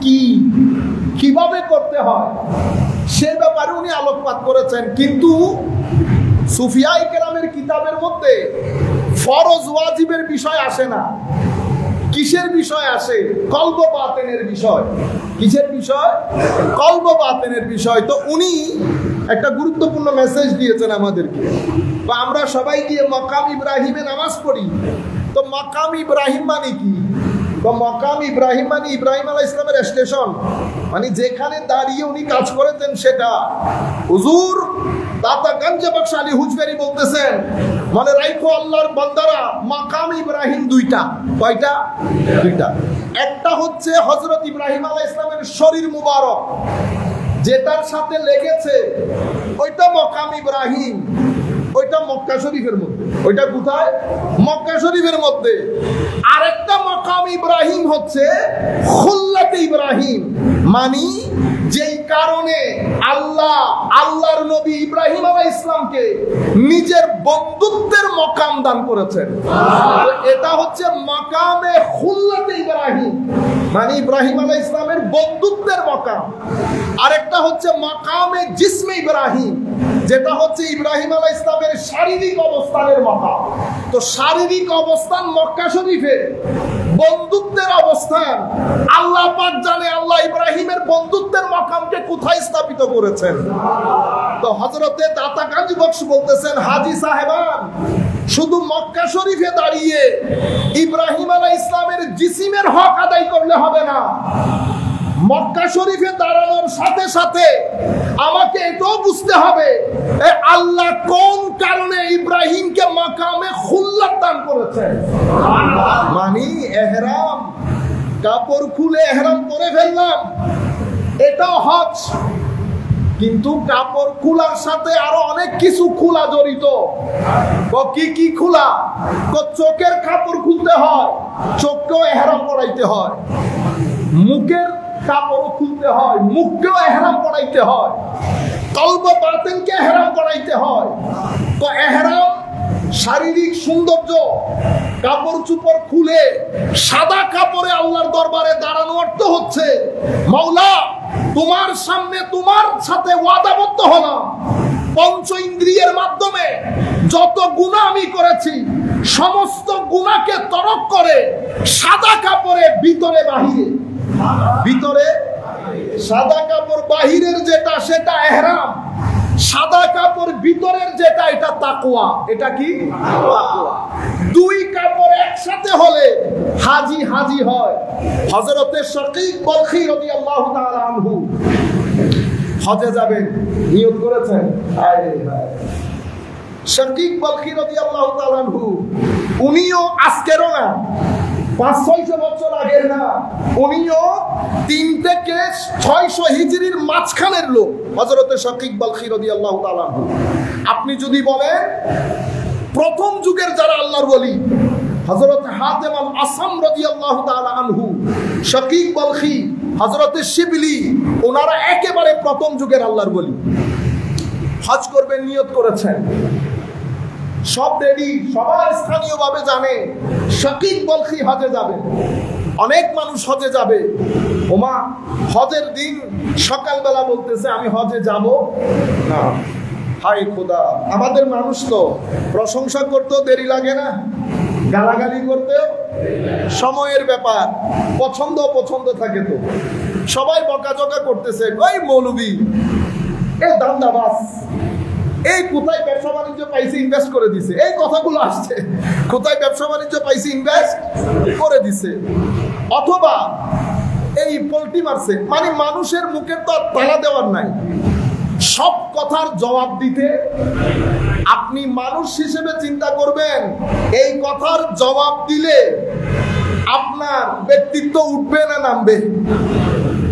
কি, কিভাবে করতে হয় সে ব্যাপারে উনি আলোকপাত করেছেন। কিন্তু সুফিয়ায়ে কেরামের কিতাবের মধ্যে ফরজ ওয়াজিবের বিষয় আসে না। কিসের বিষয় আসে? কলব বাতেনের বিষয়। কিসের বিষয়? কলব বাতেনের বিষয়। তো উনি একটা গুরুত্বপূর্ণ মেসেজ দিয়েছেন আমাদেরকে। তো আমরা সবাই গিয়ে মাকাম ইব্রাহিমে নামাজ পড়ি। তো মাকাম ইব্রাহিম মানে কি? তো মাকাম ইব্রাহিম মানে ইব্রাহিম আলাইহিস সালামের স্টেশন, মানে যেখানে দাঁড়িয়ে উনি কাজ করেছেন সেটা। হুজুর দাতা গঞ্জে বখশ আলী হুজবেরি বলতেছেন, মানে রাইখো আল্লাহর বান্দারা, মাকাম ইব্রাহিম দুইটা। কয়টা? দুইটা। একটা হচ্ছে হযরত ইব্রাহিম আলাইহিস সালামের শরীর মুবারক, যেটার সাথে লেগেছে ওইটা মাকাম ইব্রাহিম, ওইটা মক্কা শরীফের মধ্যে। ওইটা কোথায়? মক্কা শরীফের মধ্যে। আরেকটা মাকাম ইব্রাহিম হচ্ছে খুল্লাতে ইব্রাহিম, মানে যেই কারণে আল্লাহর নবী ইব্রাহিম আলাইহিস সালামকে নিজের বন্ধুত্বের মাকাম দান করেছেন। এটা হচ্ছে মাকামে খুল্লাতে ইব্রাহিম, মানে ইব্রাহিম আলাইহিস সালামের বন্ধুত্বের মাকাম। আরেকটা হচ্ছে মাকামে জিসমে ইব্রাহিম, যেটা হচ্ছে ইব্রাহিম আলাইহিস সালামের শারীরিক অবস্থানের মাকাম। তো শারীরিক অবস্থান মক্কা শরীফে, বন্ধুত্বের অবস্থান আল্লাহ পাক জানে আল্লাহ ইব্রাহিমের বন্ধুত্বের মাকামকে কোথায় স্থাপিত করেছেন। তো হযরতে দাতা গঞ্জ বখশ বলতেছেন, হাজী সাহেবান শুধু মক্কা শরীফে দাঁড়িয়ে ইব্রাহিম আলাইহিস সালামের জিসিমের হক আদায় করলে হবে না। মক্কা শরীফে দাঁড়ানোর সাথে সাথে আমাকে এটাও বুঝতে হবে আল্লাহ কোন কারণে ইব্রাহিমকে মাকামে খুল্লাত দান করেছেন। মানে ইহরাম, কাপড় খুলে ইহরাম পরে ফেললাম, এটাও হজ। কিন্তু কাপড় খোলার সাথে আরো অনেক কিছু খোলা জড়িত। কি কি খোলা? চোখের কাপড় খুলতে হয়, চোখকেও ইহরাম পরাইতে হয়। মুখের কাপড়ও খুলতে হয়, মুখকেও ইহরাম পরাইতে হয়। কলব বাতিনকে ইহরাম পরাইতে হয়। তো ইহরাম শারীরিক সৌন্দর্য, কাপড় চোপড় খুলে সাদা কাপড়ে আল্লাহর দরবারে দাঁড়ানো অর্থ হচ্ছে মাওলা তোমার সামনে তোমার সাথে ওয়াদাবদ্ধ হলাম, পঞ্চ ইন্দ্রিয়ের মাধ্যমে যত গুনাহ আমি করেছি সমস্ত গুনাহকে তরক করে সাদা কাপড়ে ভিতরে বাহিরে, ভিতরে সাদা কাপড়, বাহিরের যেটা সেটা ইহরাম, সাদা কাপড় ভিতরের যেটা এটা তাকওয়া। এটা কি? তাকওয়া। দুই কাপড় একসাথে হলে হাজি হাজি হয়। হযরতে শাকিক বলখী রাদিয়াল্লাহু তাআলা আনহু হজে যাবেন, নিয়ত করেছেন। শাকিক বলখী রাদিয়াল্লাহু তাআলা আনহু উনিও আজকেরও না, 500-600 বছর আগের না, উনিও 3 থেকে 600 হিজরির মাঝখানের লোক হযরতে শাকিক বলখী রাদিয়াল্লাহু তাআলা আনহু। আপনি যদি বলেন প্রথম যুগের যারা আল্লাহর ওলি, হযরত হাতেম আল আসাম রাদিয়াল্লাহু তাআলা আনহু, শাকিক বলখী, হযরতে শিবলি, ওনারা একেবারে প্রথম যুগের আল্লাহর ওলি। হজ করবেন, নিয়ত করেছেন, সব রেডি, সবাই স্থানীয়ভাবে জানে শাকিক বলখী হজে যাবে। অনেক মানুষ হজে যাবে। ওমা হজের দিন সকালবেলা বলতেছে আমি হজে যাব না। হায় খোদা, আমাদের মানুষ তো প্রশংসা করতেও দেরি লাগে না, গালাগালি করতেও সময়ের ব্যাপার, পছন্দ থাকে। তো সবাই বকাঝকা করতেছে, ওই মৌলবি, এ দান্দাবাজ, এই কোথায় ব্যবসা বাণিজ্য পাইছে ইনভেস্ট করে দিছে, এই কথাগুলো আসছে, কোথায় ব্যবসা বাণিজ্য পাইছে ইনভেস্ট করে দিছে, অথবা এই পোল্ট্রি মারছে। মানে মানুষের মুখে তো তালা দেওয়ার নাই, সব কথার জবাব দিতে আপনি মানুষ হিসেবে চিন্তা করবেন, এই কথার জবাব দিলে আপনার ব্যক্তিত্ব উঠবে না নামবে?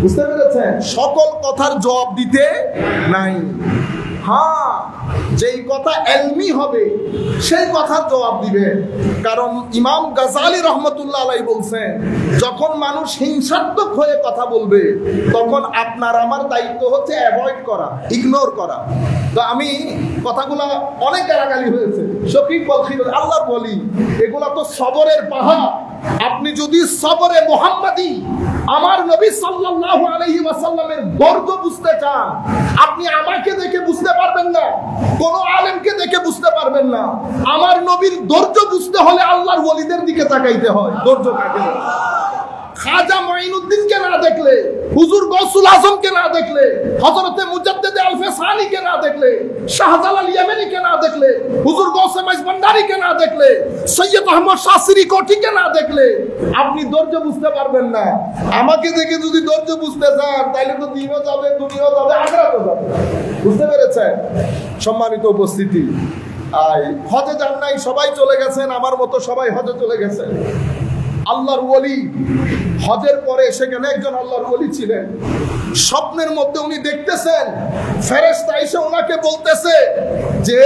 বুঝতে পেরেছেন? সকল কথার জবাব দিতে নাই। হ্যাঁ, যেই কথা এলমি হবে সেই কথার জবাব দিবে। কারণ ইমাম গাজালি রহমতুল্লাহ আলাইহি বলছেন, যখন মানুষ হিংসাত্মক হয়ে কথা বলবে তখন আপনার আমার দায়িত্ব হচ্ছে অ্যাভয়েড করা, ইগনোর করা। তো আমি কথাগুলা অনেক গালাগালি হয়েছে, শাকিক বলখী আল্লাহর বলি, এগুলা তো সবরের পাহাড়। আপনি যদি সবরে মুহাম্মাদি, আমার নবী নবী সাল্লাল্লাহু আলাইহি ওয়াসাল্লামের দর্দ বুঝতে চান, আপনি আমাকে দেখে বুঝতে পারবেন না, কোন আলেমকে দেখে বুঝতে পারবেন না। আমার নবীর ধৈর্য বুঝতে হলে আল্লাহর ওলিদের দিকে তাকাইতে হয়। ধৈর্য কাকে বলে? খাজা মঈনুদ্দিনকে না দেখলে, হুজুর গৌসুল আজমকে না দেখলে, হযরতে মুজাদ্দিদ আল-ফিসানিকে না দেখলে, শাহজালাল ইয়ামানিকে না দেখলে, হুজুর গৌসে মাইজ ভান্ডারীকে না দেখলে, সৈয়দ আহমদ শাসিরি কোঠিকে না দেখলে আপনি ধৈর্য বুঝতে পারবেন না। আমাকে দেখে যদি ধৈর্য বুঝতে চান তাহলে তো দিনও যাবে, দুনিয়াও যাবে, আখিরাতও যাবে। বুঝতে পেরেছেন? সম্মানিত উপস্থিতি, হজে যান নাই সবাই চলে গেছেন, আমার মতো সবাই হজে চলে গেছেন। আল্লাহর ওলি হজের পরে সেখানে একজন আল্লাহর ওলি ছিলেন। স্বপ্নের মধ্যে উনি দেখতেছেন ফেরেশতা এসে ওনাকে বলতেছে যে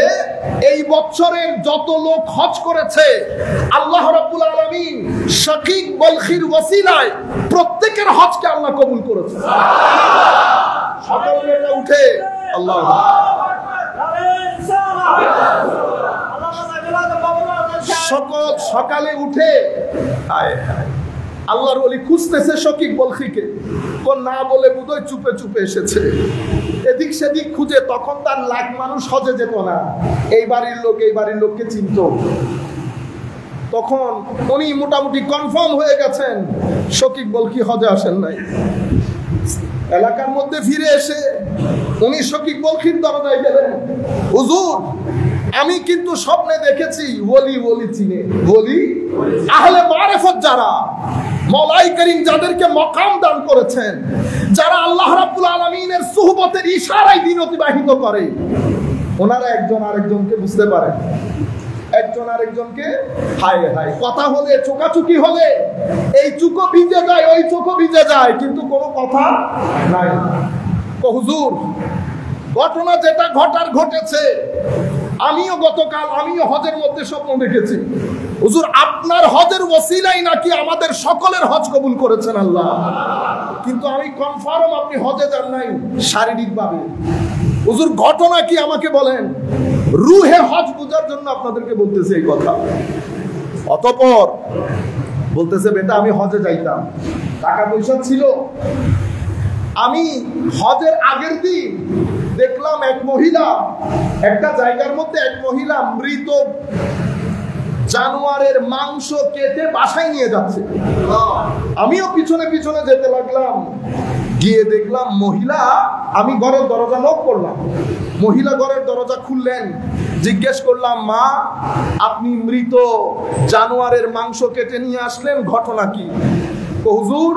এই বছরের যত লোক হজ করেছে আল্লাহ রাব্বুল আলামিন শাকিক বলখির ওসিলায় প্রত্যেকের হজকে আল্লাহ কবুল করেছে। সকালবেলা উঠে আল্লাহ সকালে উঠে আল্লাহর ওলি খুঁজতেছে শকিক বলখিকে, কোন না বলে বুধই চুপে চুপে এসেছে। এদিক সেদিক খুঁজে, তখন তার লাখ মানুষ হজে যেত না, এই বাড়ির লোক এই বাড়ির লোককে চিনত। তখন উনি মোটামুটি কনফার্ম হয়ে গেছেন শকিক বলখি হজে আসেন নাই। এলাকার মধ্যে ফিরে এসে উনি শকিক বলখির দরজায় গেলেন, হুজুর আমি কিন্তু স্বপ্নে দেখেছি ওলি ওলি চিনে, ওলি আহলে মারিফত যারা, মওলাই করিম যাদেরকে মাকাম দান করেছেন, যারা আল্লাহ রাব্বুল আলামিনের সুহবতের ইশারায় দিন অতিবাহিত করে, ওনারা একজন আরেকজনকে বুঝতে পারে, একজন আরেকজনকে হায় হায় কথা হলে, চোকাচুকি হলে এই চুকো ভিজে যায়, ওই চোখও ভিজে যায়, কিন্তু কোনো কথা নাই। হুজুর ঘটনা যেটা ঘটার ঘটেছে, আমিও গতকাল আমিও হজের মধ্যে স্বপ্ন দেখেছি, হুজুর আপনার হজের ওসিলাই নাকি আমাদের সকলের হজ কবুল করেছেন আল্লাহ। কিন্তু আমি কনফার্ম আপনি হজে যান নাই শারীরিকভাবে। হুজুর ঘটনা কি আমাকে বলেন, রুহে হজ বোঝার জন্য আপনাদেরকে বলতেছে এই কথা। অতঃপর বলতেছে বেটা আমি হজে যাইতাম, টাকা পয়সা ছিল, আমি হজের আগের দিন দেখলাম এক মহিলা, একটা জায়গার মধ্যে এক মহিলা মৃত জানোয়ারের মাংস কেটে বাসায় নিয়ে যাচ্ছে। আমিও পিছনে পিছনে যেতে লাগলাম, গিয়ে দেখলাম মহিলা, আমি ঘরের দরজা নক করলাম, মহিলা ঘরের দরজা খুললেন, জিজ্ঞেস করলাম মা আপনি মৃত জানোয়ারের মাংস কেটে নিয়ে আসলেন, ঘটনা কি? হুজুর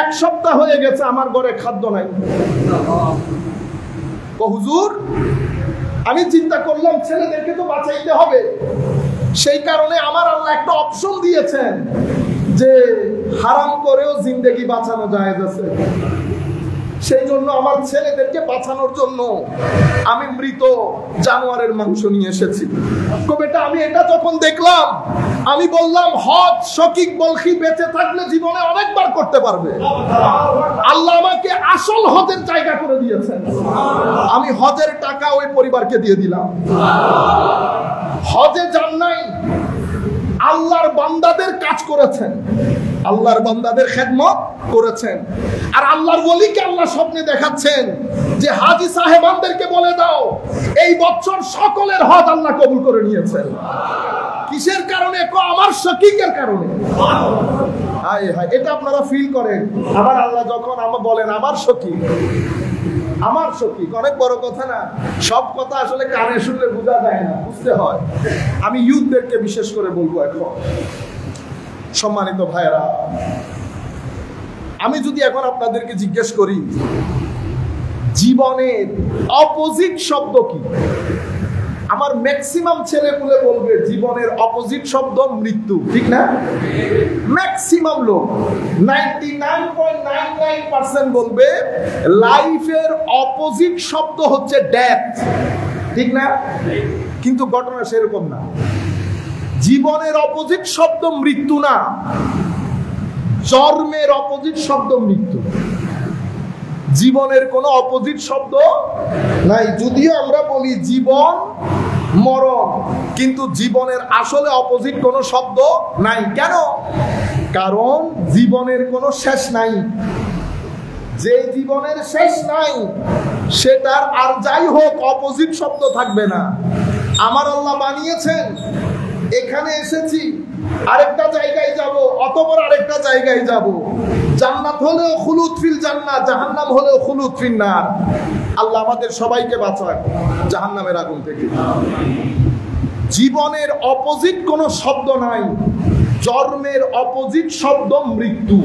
এক সপ্তাহ হয়ে গেছে আমার ঘরে খাদ্য নাই। হুজুর আমি চিন্তা করলাম ছেলেদেরকে তো বাঁচাইতে হবে, সেই কারণে আমার আল্লাহ একটা অপশন দিয়েছেন যে হারাম করেও জিন্দেগি বাঁচানো যায় আছে, সেই জন্য আমার ছেলেদেরকে বাঁচানোর জন্য আমি মৃত জানোয়ারের মাংস নিয়ে এসেছি। বেটা আমি এটা যখন দেখলাম আমি বললাম হজ শকিক বলখি বেঁচে থাকলে জীবনে অনেকবার করতে পারবে, আল্লাহ আমাকে আসল হজের জায়গা করে দিয়েছেন, আমি হজের টাকা ওই পরিবারকে দিয়ে দিলাম। হজে যান নাই, আল্লাহর বান্দাদের কাজ করেছেন, আল্লাহর বান্দাদের খেদমত করেছেন, আর আল্লাহর ওলিকে আল্লাহ স্বপ্নে দেখাচ্ছেন যে হাজী সাহেবানদেরকে বলে দাও এই বছর সকলের হজ আল্লাহ কবুল করে নিয়েছেন। কিসের কারণে? আমার শকিকের কারণে। হায় হায়, এটা আপনারা ফিল করেন। আবার আল্লাহ যখন আমার বলেন আমার শকিক, আমার শকিক, অনেক বড় কথা না? সব কথা আসলে কানে শুনলে বোঝা যায় না, বুঝতে হয়। আমি ইউথদেরকে বিশেষ করে বলবো, এখন সম্মানিত ভাইরা, আমি যদি এখন আপনাদেরকে জিজ্ঞেস করি জীবনের অপোজিট শব্দ কি, আমার ম্যাক্সিমাম ছেলেপুলে বলবে জীবনের অপোজিট শব্দ মৃত্যু, ঠিক না? ম্যাক্সিমাম লোক 99.99% বলবে লাইফের অপোজিট শব্দ হচ্ছে ডেথ, ঠিক না? কিন্তু ঘটনা সেরকম না। জীবনের অপোজিট শব্দ মৃত্যু না, জন্মের অপোজিট শব্দ মৃত্যু। জীবনের কোনো অপোজিট শব্দ নাই। যদিও আমরা বলি জীবন মরণ, কিন্তু জীবনের আসলে অপোজিট কোনো শব্দ নাই। কেন? কারণ জীবনের কোনো শেষ নাই। যে জীবনের শেষ নাই সেটার আর যাই হোক অপোজিট শব্দ থাকবে না। আমার আল্লাহ বানিয়েছেন, এখানে এসেছি, আরেকটা জায়গায় যাব, অতঃপর আরেকটা জায়গায় যাব। জান্নাত হলেও খুলুদ ফিল জান্নাত, জাহান্নাম হলেও খুলুদ ফিন নার। আল্লাহ আমাদের সবাইকে বাঁচায় জাহান্নামের আগুন থেকে। জীবনের অপোজিট কোনো শব্দ নাই। জন্মের অপোজিট শব্দ মৃত্যু।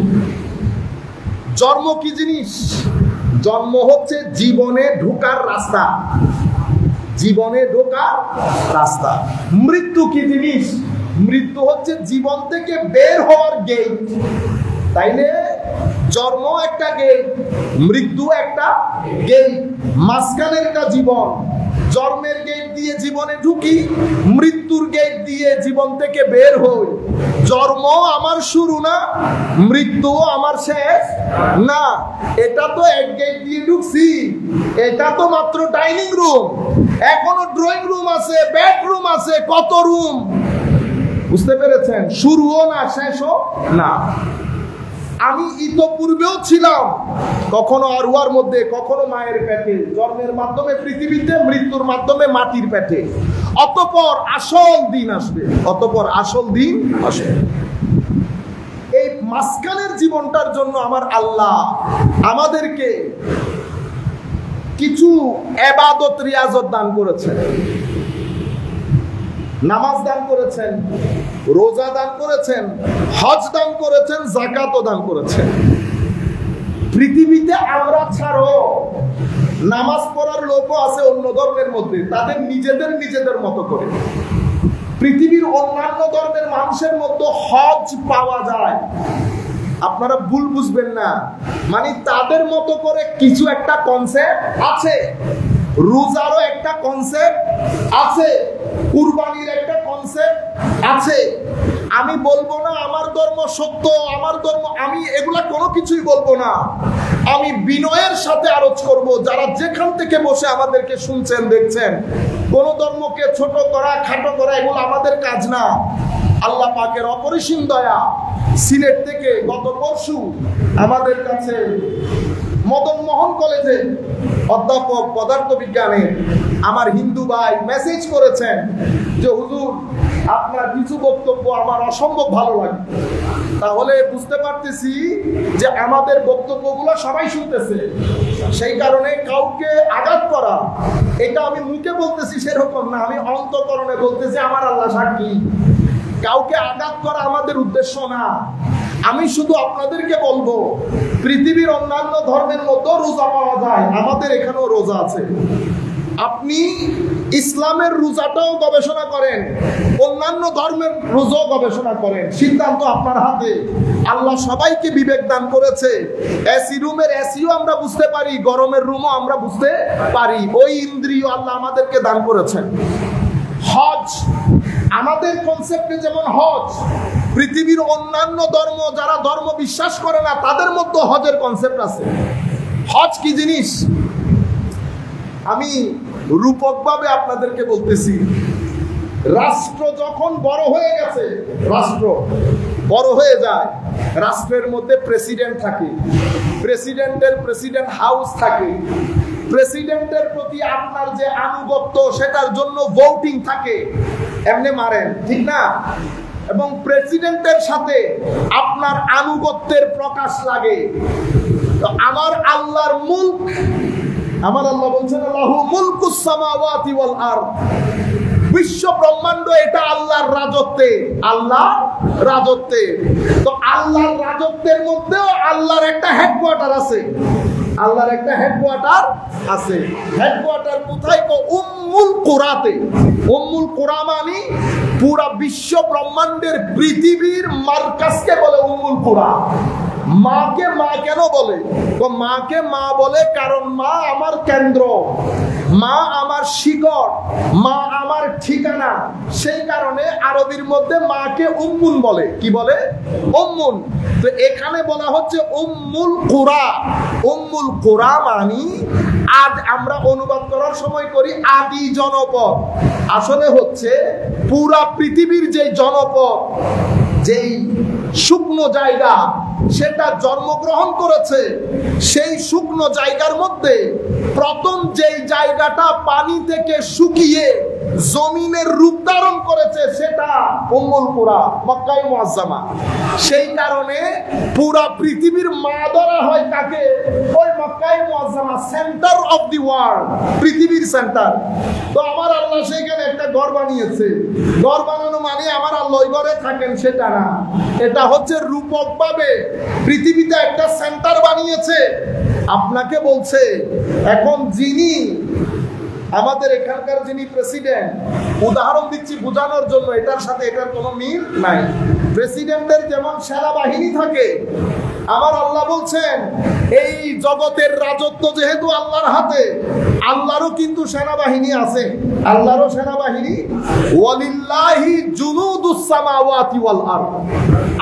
জন্ম কি জিনিস? জন্ম হচ্ছে জীবনে ঢোকার রাস্তা, জীবনে ঢোকার রাস্তা। মৃত্যু কি জিনিস? মৃত্যু হচ্ছে জীবন থেকে বের হওয়ার গেট। তাইলে জন্ম একটা গেট, মৃত্যু একটা গেট, মাঝখানের একটা জীবন। জন্মের গেট দিয়ে জীবনে ঢুকি, মৃত্যুর গেট দিয়ে জীবন থেকে বের হই। জন্ম আমার শুরু না, মৃত্যু আমার শেষ না। এটা তো এক গেট দিয়ে ঢুকছি, এটা তো মাত্র ডাইনিং রুম, এখনো ড্রয়িং রুম আছে, বেডরুম আছে, কত রুম। বুঝতে পেরেছেন? শুরুও না, শেষও না। আমি ইতোপূর্বেও ছিলাম, কখনো আরওয়ার মধ্যে, কখনো মায়ের পেটে, জন্মের মাধ্যমে পৃথিবীতে, মৃত্যুর মাধ্যমে মাটির পেটে। অতঃপর আসল দিন আসবে, অতঃপর আসল দিন আসবে। এই মাঝখানের জীবনটার জন্য আমার আল্লাহ আমাদেরকে কিছু ইবাদত রিয়াজত দান করেছেন। নামাজ দান করেছেন, রোজা দান করেছেন, হজ দান করেছেন, যাকাতও দান করেছেন। পৃথিবীতে আমরা ছাড়ো নামাজ পড়ার লোকও আছে অন্য ধর্মের মধ্যে, তাদের নিজেদের মতো করে। পৃথিবীর অন্যান্য ধর্মের মানুষের মধ্যে হজ পাওয়া যায়, আপনারা ভুল বুঝবেন না, মানে তাদের মতো করে কিছু একটা কনসেপ্ট আছে। রোজারও একটা কনসেপ্ট আছে, কুরবানির একটা কনসেপ্ট আছে। আমি বলবো না আমার ধর্ম সত্য, আমার ধর্ম, আমি এগুলা কোনো কিছুই বলবো না। আমি বিনয়ের সাথে আরজ করব, যারা যেখান থেকে বসে আমাদেরকে শুনছেন দেখছেন, কোন ধর্মকে ছোট করা, খাটো করা, এগুলো আমাদের কাজ না। আল্লাহ পাকের অপরিসীম দয়া। সিলেট থেকে গত পরশু আমাদের কাছে মদন মোহন কলেজে অধ্যাপক পদার্থ বিজ্ঞানের আমার হিন্দু ভাই মেসেজ করেছেন যে হুজুর আপনার কিছু বক্তব্য আমার অসম্ভব ভালো লাগে। তাহলে বুঝতে পারতেছি যে আমাদের বক্তব্যগুলো সবাই শুনতেছে, সেই কারণে কাউকে আঘাত করা, এটা আমি মুখে বলতেছি সেরকম না, আমি অন্তঃকরণে বলতেছি, আমার আল্লাহ সাক্ষী। কাউকে আঘাত করা আমাদের উদ্দেশ্য না। আমি শুধু আপনাদেরকে বলবো, পৃথিবীর অন্যান্য ধর্মের মধ্যেও রোজা পাওয়া যায়, আমাদের এখানেও রোজা আছে। আপনি ইসলামের রোজাটাও গবেষণা করেন, অন্যান্য ধর্মের রোজাও গবেষণা করেন, সিদ্ধান্ত আপনার হাতে। আল্লাহ সবাইকে বিবেক দান করেছে। এসি রুমের এসিও আমরা বুঝতে পারি, গরমের রুমও আমরা বুঝতে পারি, ওই ইন্দ্রিয় আল্লাহ আমাদেরকে দান করেছেন। হজ আমাদের কনসেপ্টে যেমন হজ, পৃথিবীর অন্যান্য ধর্ম, যারা ধর্ম বিশ্বাস করে না, তাদের মধ্যে হজের কনসেপ্ট আছে। হজ কি জিনিস আমি রূপকভাবে আপনাদেরকে বলতেছি। রাষ্ট্র যখন বড় হয়ে গেছে, রাষ্ট্র বড় হয়ে যায়, রাষ্ট্রের মধ্যে প্রেসিডেন্ট থাকে, প্রেসিডেন্টের প্রেসিডেন্ট হাউস থাকে, প্রেসিডেন্টের প্রতি আপনার যে আনুগত্য সেটার জন্য ভোটিং থাকে, এমনি মারেন, ঠিক না? এবং প্রেসিডেন্টের সাথে আপনার আনুগত্যের প্রকাশ লাগে। তো আমার আল্লাহর মুলক, আমার আল্লাহ বলছেন আল্লাহু মুলকুস সামাওয়াতি ওয়াল আরদ, বিশ্ব ব্রহ্মাণ্ড এটা আল্লাহর রাজত্বে, আল্লাহর রাজত্বে। তো আল্লাহর রাজত্বের মধ্যেও আল্লাহর একটা হেডকোয়ার্টার আছে, আল্লাহর একটা হেডকোয়ার্টার আছে। হেডকোয়ার্টার কোথায়? উম্মুল কুরাতে। উম্মুল কুরা মানে পুরা বিশ্ব ব্রহ্মাণ্ডের পৃথিবীর মার্কাজকে বলে উম্মুল কুরা। মাকে মা কেন বলে? তো মাকে মা বলে কারণ মা আমার কেন্দ্র, মা আমার শিকড়, মা আমার ঠিকানা। সেই কারণে আরবির মধ্যে মাকে উম্মুন বলে। কি বলে? উম্মুন। তো এখানে বলা হচ্ছে উম্মুল কুরা। উম্মুল কুরা মানে আজ আমরা অনুবাদ করার সময় করি আদি জনপদ, আসলে হচ্ছে পুরা পৃথিবীর যে জনপদ, যেই শুকনো জায়গা সেটা জন্মগ্রহণ করেছে। সেই শুকনো জায়গার মধ্যে প্রথম যেই জায়গাটা পানি থেকে শুকিয়ে জমিনের রূপ ধারণ করেছে সেটা উম্মুল কুরা, মক্কায়ে মুআজ্জামা। সেই কারণে পুরা পৃথিবীর মা ধরা হয় কাকে? ওই মক্কায়ে Muazzama, centre of the world, পৃথিবীর সেন্টার। তো আমার আল্লাহ সেখানে একটা ঘর বানিয়েছে। ঘর বানানো মানে আমার আল্লাহ ওই ঘরে থাকেন সেটা না, এটা হচ্ছে রূপকভাবে পৃথিবীতে একটা সেন্টার বানিয়েছে। আপনাকে বলছে এখন যিনি আমাদের এখানকার যিনি প্রেসিডেন্ট, উদাহরণ দিচ্ছি বোঝানোর জন্য, এটার সাথে এটার কোনো মিল নাই। প্রেসিডেন্টের যেমন সেনাবাহিনী থাকে, আমার আল্লাহ বলছেন এই জগতের রাজত্ব যেহেতু আল্লাহর হাতে, আল্লাহরও কিন্তু সেনাবাহিনী আছে। আল্লাহরও সেনাবাহিনী, ওয়ালিল্লাহি জুনুদুস সামাওয়াতি ওয়াল আরদ,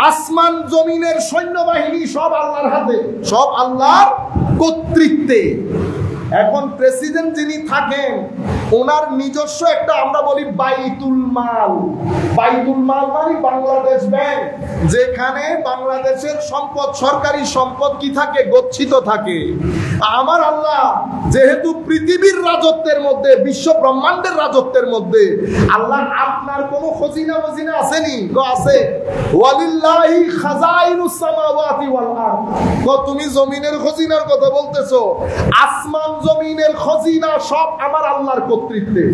আসমান জমিনের সৈন্যবাহিনী সব আল্লাহর হাতে, সব আল্লাহর কর্তৃত্বে। এখন প্রেসিডেন্ট যিনি থাকেন ওনার নিজস্ব একটা আমরা বলি বাইতুল মাল। বাইতুল মাল মানে বাংলাদেশ ব্যাংক, যেখানে বাংলাদেশের সম্পদ, সরকারি সম্পদ কি থাকে? গচ্ছিত থাকে। আমার আল্লাহ যেহেতু পৃথিবীর রাজত্বের মধ্যে, বিশ্ব ব্রহ্মাণ্ডের রাজত্বের মধ্যে, আল্লাহ আপনার কোনো খজিনা মজিনা আসেনি গো? আছে। ওয়ালিল্লাহি খাজাইনুস সামাওয়াতি ওয়াল আরদ। তুমি জমিনের খজিনার কথা বলতেছো, আসমান জমিনের খজিনা সব আমার আল্লাহর কর্তৃত্বে।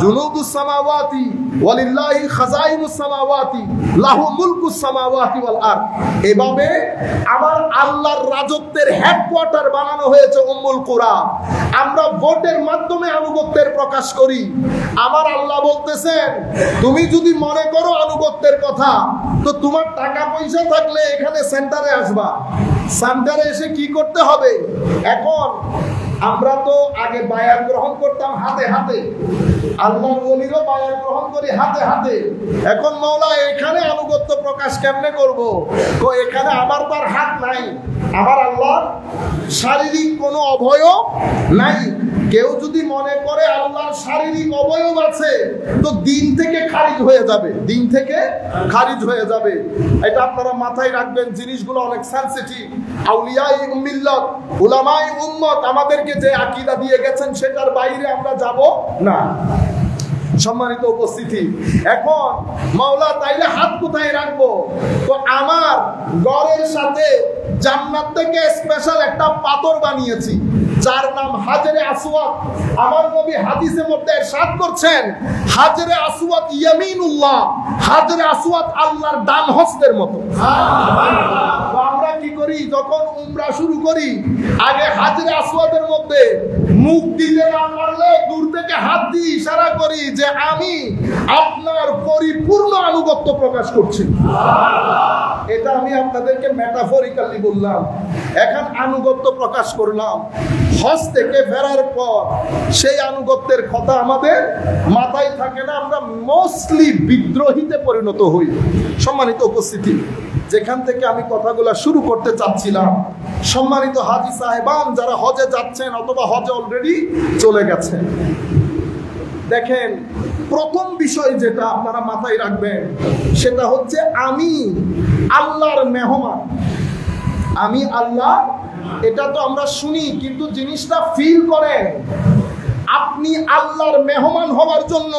জুনুদুস সামাওয়াতি ওয়ালিল্লাহি খাজাইনুস সামাওয়াতি লাহু মুলকুস সামাওয়াতি ওয়াল আরদ। এভাবে আমার আল্লাহর রাজত্বের হেডকোয়ার্টার বানানো হয়েছে উম্মুল কুরা। আমরা ভোটের মাধ্যমে আনুগত্যের প্রকাশ করি। আমার আল্লাহ বলতেছেন তুমি যদি মনে করো আনুগত্যের কথা, তো তোমার টাকা পয়সা থাকলে এখানে সেন্টারে আসবা। সেন্টারে এসে কি করতে হবে? এখন আমরা তো আগে বায়াত গ্রহণ করতাম হাতে হাতে, আল্লাহর ওলিরও বায়াত গ্রহণ করি হাতে হাতে। এখন মাওলা এখানে আনুগত্য প্রকাশ কেমনে করব? তো এখানে আমার তার হাত নাই, আমার আল্লাহর শারীরিক কোনো অবয়ব নাই। কেউ যদি মনে করে আল্লাহর শারীরিক অবয়ব আছে, তো দিন থেকে খারিজ হয়ে যাবে, দিন থেকে খারিজ হয়ে যাবে। এটা আপনারা মাথায় রাখবেন, জিনিসগুলো অনেক সেনসিটিভ। আউলিয়ায়ে মিল্লাত, উলামায়ে উম্মত আমাদেরকে যে আকীদা দিয়ে গেছেন সেটার বাইরে আমরা যাব না। সম্মানিত উপস্থিতি, এখন মাওলা তাইলে হাত কোথায় রাখবো? তো আমার ঘরের সাথে জান্নাত থেকে স্পেশাল একটা পাথর বানিয়েছি, যার নাম হাজরে আসওয়াদ। আমার নবী হাদিসে মধ্যে ইরশাদ করছেন, হাজরে আসওয়াদ ইয়ামিনুল্লাহ, হাজরে আসওয়াদ আল্লাহর ডান হস্তের মতো। তো আমরা কি করি? যখন উমরা শুরু করি, আগে হাজরে আসওয়াদের মধ্যে মুখ দিতে না পারলে দূর থেকে হাত দিয়ে ইশারা করি যে আমি আপনার পরিপূর্ণ আনুগত্য প্রকাশ করছি। এটা আমি আপনাদেরকে মেটাফরিক্যালি বললাম। এখন আনুগত্য প্রকাশ করলাম। হজ থেকে ফেরার পর সেই আনুগত্যের কথা আমাদের মাথায় থাকে না, আমরা মোস্টলি বিদ্রোহীতে পরিণত হই। সম্মানিত উপস্থিতি, যেখান থেকে আমি কথাগুলো শুরু করতে চাচ্ছিলাম, সম্মানিত হাজী সাহেবান যারা হজে যাচ্ছেন অথবা হজে অলরেডি চলে গেছেন, দেখেন প্রথম বিষয় যেটা আপনারা মাথায় রাখবেন সেটা হচ্ছে আমি আল্লাহর মেহমান। আমি আল্লাহ, এটা তো আমরা শুনি, কিন্তু জিনিসটা ফিল করেন। আপনি আল্লাহর মেহমান হওয়ার জন্য,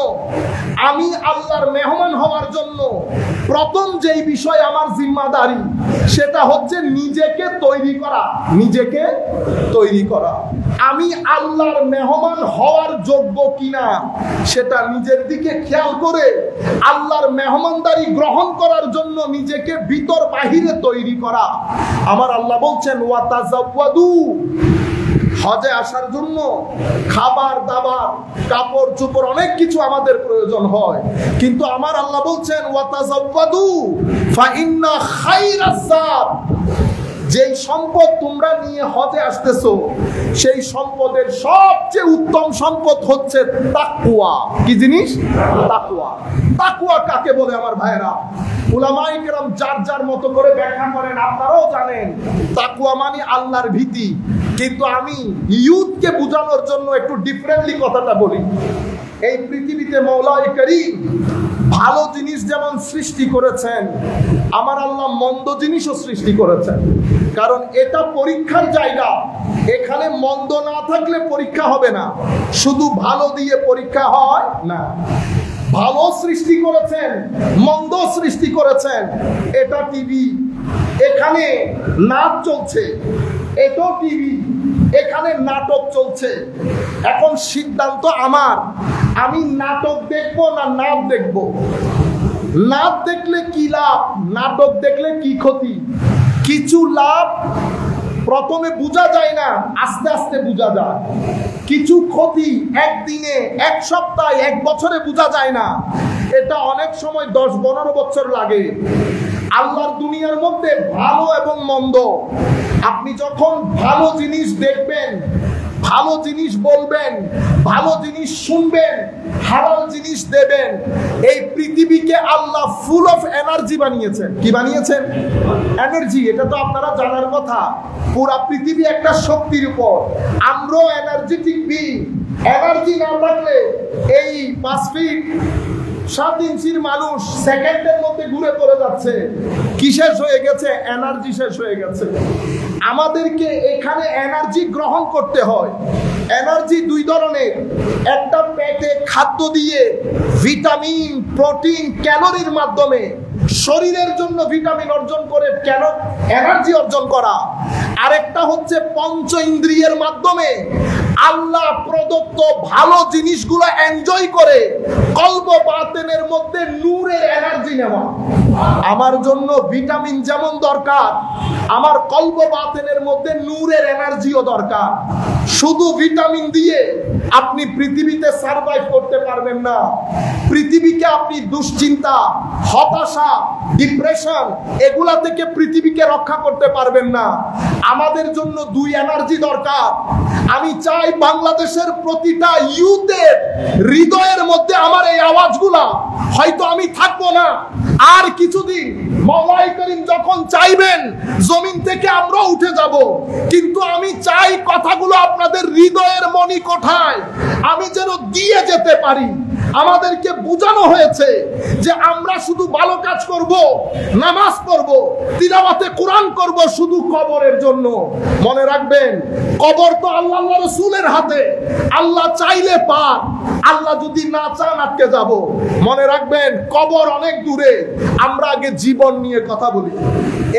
আমি আল্লাহর মেহমান হওয়ার জন্য প্রথম যেই বিষয় আমার জিম্মাদারি, সেটা হচ্ছে নিজেকে তৈরি করা। নিজেকে তৈরি করা। আমি আল্লাহর মেহমান হওয়ার যোগ্য কিনা সেটা নিজের দিকে খেয়াল করে আল্লাহর মেহমানদারি গ্রহণ করার জন্য নিজেকে ভিতর বাহিরে তৈরি করা। আমার আল্লাহ বলছেন ওয়াতাজাওয়াদু, হজে আসার জন্য খাবার দাবার, কাপড় চোপড় অনেক কিছু আমাদের প্রয়োজন হয়, কিন্তু আমার আল্লাহ বলছেন ওয়াতাজাওয়াদু ফাইন্না খায়রাজ যাদ, যেই সম্পদ তোমরা নিয়ে হজে আসতেছো সেই সম্পদের সবচেয়ে উত্তম সম্পদ হচ্ছে তাকওয়া। কি জিনিস? তাকওয়া। তাকওয়া কাকে বলে আমার ভাইরা? উলামায়ে কেরাম যার যার মতো করে ব্যাখ্যা করেন, আপনারাও জানেন। তাকওয়া মানে আল্লাহর ভীতি, কিন্তু আমি ইয়ুথকে বোঝানোর জন্য একটু ডিফারেন্টলি কথাটা বলি। এই পৃথিবীতে মওলায়ে কারীম ভালো জিনিস যেমন সৃষ্টি করেছেন, আমার আল্লাহ মন্দ জিনিসও সৃষ্টি করেছেন। কারণ এটা পরীক্ষার জায়গা। এখানে মন্দ না থাকলে পরীক্ষা হবে না, শুধু ভালো দিয়ে পরীক্ষা হয় না। ভালো সৃষ্টি করেছেন, মন্দ সৃষ্টি করেছেন। এটা টিভি, এখানে নাচ চলছে। এটাও টিভি, এখানে নাটক চলছে। এখন সিদ্ধান্ত আমার, আমি নাটক দেখবো না নাচ দেখবো। নাচ দেখলে কি লাভ, নাটক দেখলে কি ক্ষতি? কিছু লাভ প্রথমে বোঝা যায় না, আস্তে আস্তে বোঝা যায়। কিছু ক্ষতি একদিনে, এক সপ্তাহে, এক বছরে বোঝা যায় না। এটা অনেক সময় 10-15 বছর লাগে। আল্লাহর দুনিয়ার মধ্যে ভালো এবং মন্দ, আপনি যখন ভালো জিনিস দেখবেন, ভালো জিনিস বলবেন, ভালো জিনিস শুনবেন, হালাল জিনিস দেবেন, এই পৃথিবীকে আল্লাহ ফুল অফ এনার্জি বানিয়েছেন। কি বানিয়েছেন? এনার্জি। এটা তো আপনারা জানার কথা। পুরা পৃথিবী একটা শক্তির উপর। আমরাও এনার্জেটিক বিং। এনার্জি না থাকলে এই 5 ফিট 7 ইঞ্চির মানুষ সেকেন্ডের মধ্যে ঘুরে পড়ে যাচ্ছে। কি শেষ হয়ে গেছে? এনার্জি শেষ হয়ে গেছে। আমাদেরকে এখানে এনার্জি গ্রহণ করতে হয়। এনার্জি 2 ধরনের। একটা পেটে খাদ্য দিয়ে ভিটামিন, প্রোটিন, ক্যালোরির মাধ্যমে শরীরের জন্য ভিটামিন অর্জন করে কেন এনার্জি অর্জন করা। আরেকটা হচ্ছে পঞ্চ ইন্দ্রিয়ের মাধ্যমে আল্লাহ প্রদত্ত ভালো জিনিসগুলো এনজয় করে কলব বাতেনের মধ্যে নূরের এনার্জি নেওয়া। আমার জন্য ভিটামিন যেমন দরকার, আমার কলব বাতেনের মধ্যে নূরের এনার্জিও দরকার। শুধু ভিটামিন দিয়ে আপনি পৃথিবীতে সার্ভাইভ করতে পারবেন না। পৃথিবীকে আপনি দুশ্চিন্তা, হতাশা, ডিপ্রেশন এগুলা থেকে পৃথিবীকে রক্ষা করতে পারবেন না। আমাদের জন্য 2 এনার্জি দরকার। আমি চাই বাংলাদেশের প্রতিটা ইউথের হৃদয়ের মধ্যে আমার এই আওয়াজগুলা, হয়তো আমি থাকবো না আর কিছুদিন, মওলাই করিম যখন চাইবেন জমিন থেকে আমরা উঠে যাব, কিন্তু আমি চাই কথাগুলো আপনাদের হৃদয়ের মণিকোঠায় আমি যেন দিয়ে যেতে পারি। আমাদেরকে বোঝানো হয়েছে যে আমরা শুধু ভালো কাজ করব, নামাজ পড়ব, তিলাওয়াতে কোরআন করব শুধু কবরের জন্য। মনে রাখবেন, কবর তো আল্লাহ রাসূলের হাতে। আল্লাহ চাইলে পার, আল্লাহ যদি না চান আটকে যাব। মনে রাখবেন, কবর অনেক দূরে। আমরা আগে জীবন নিয়ে কথা বলি।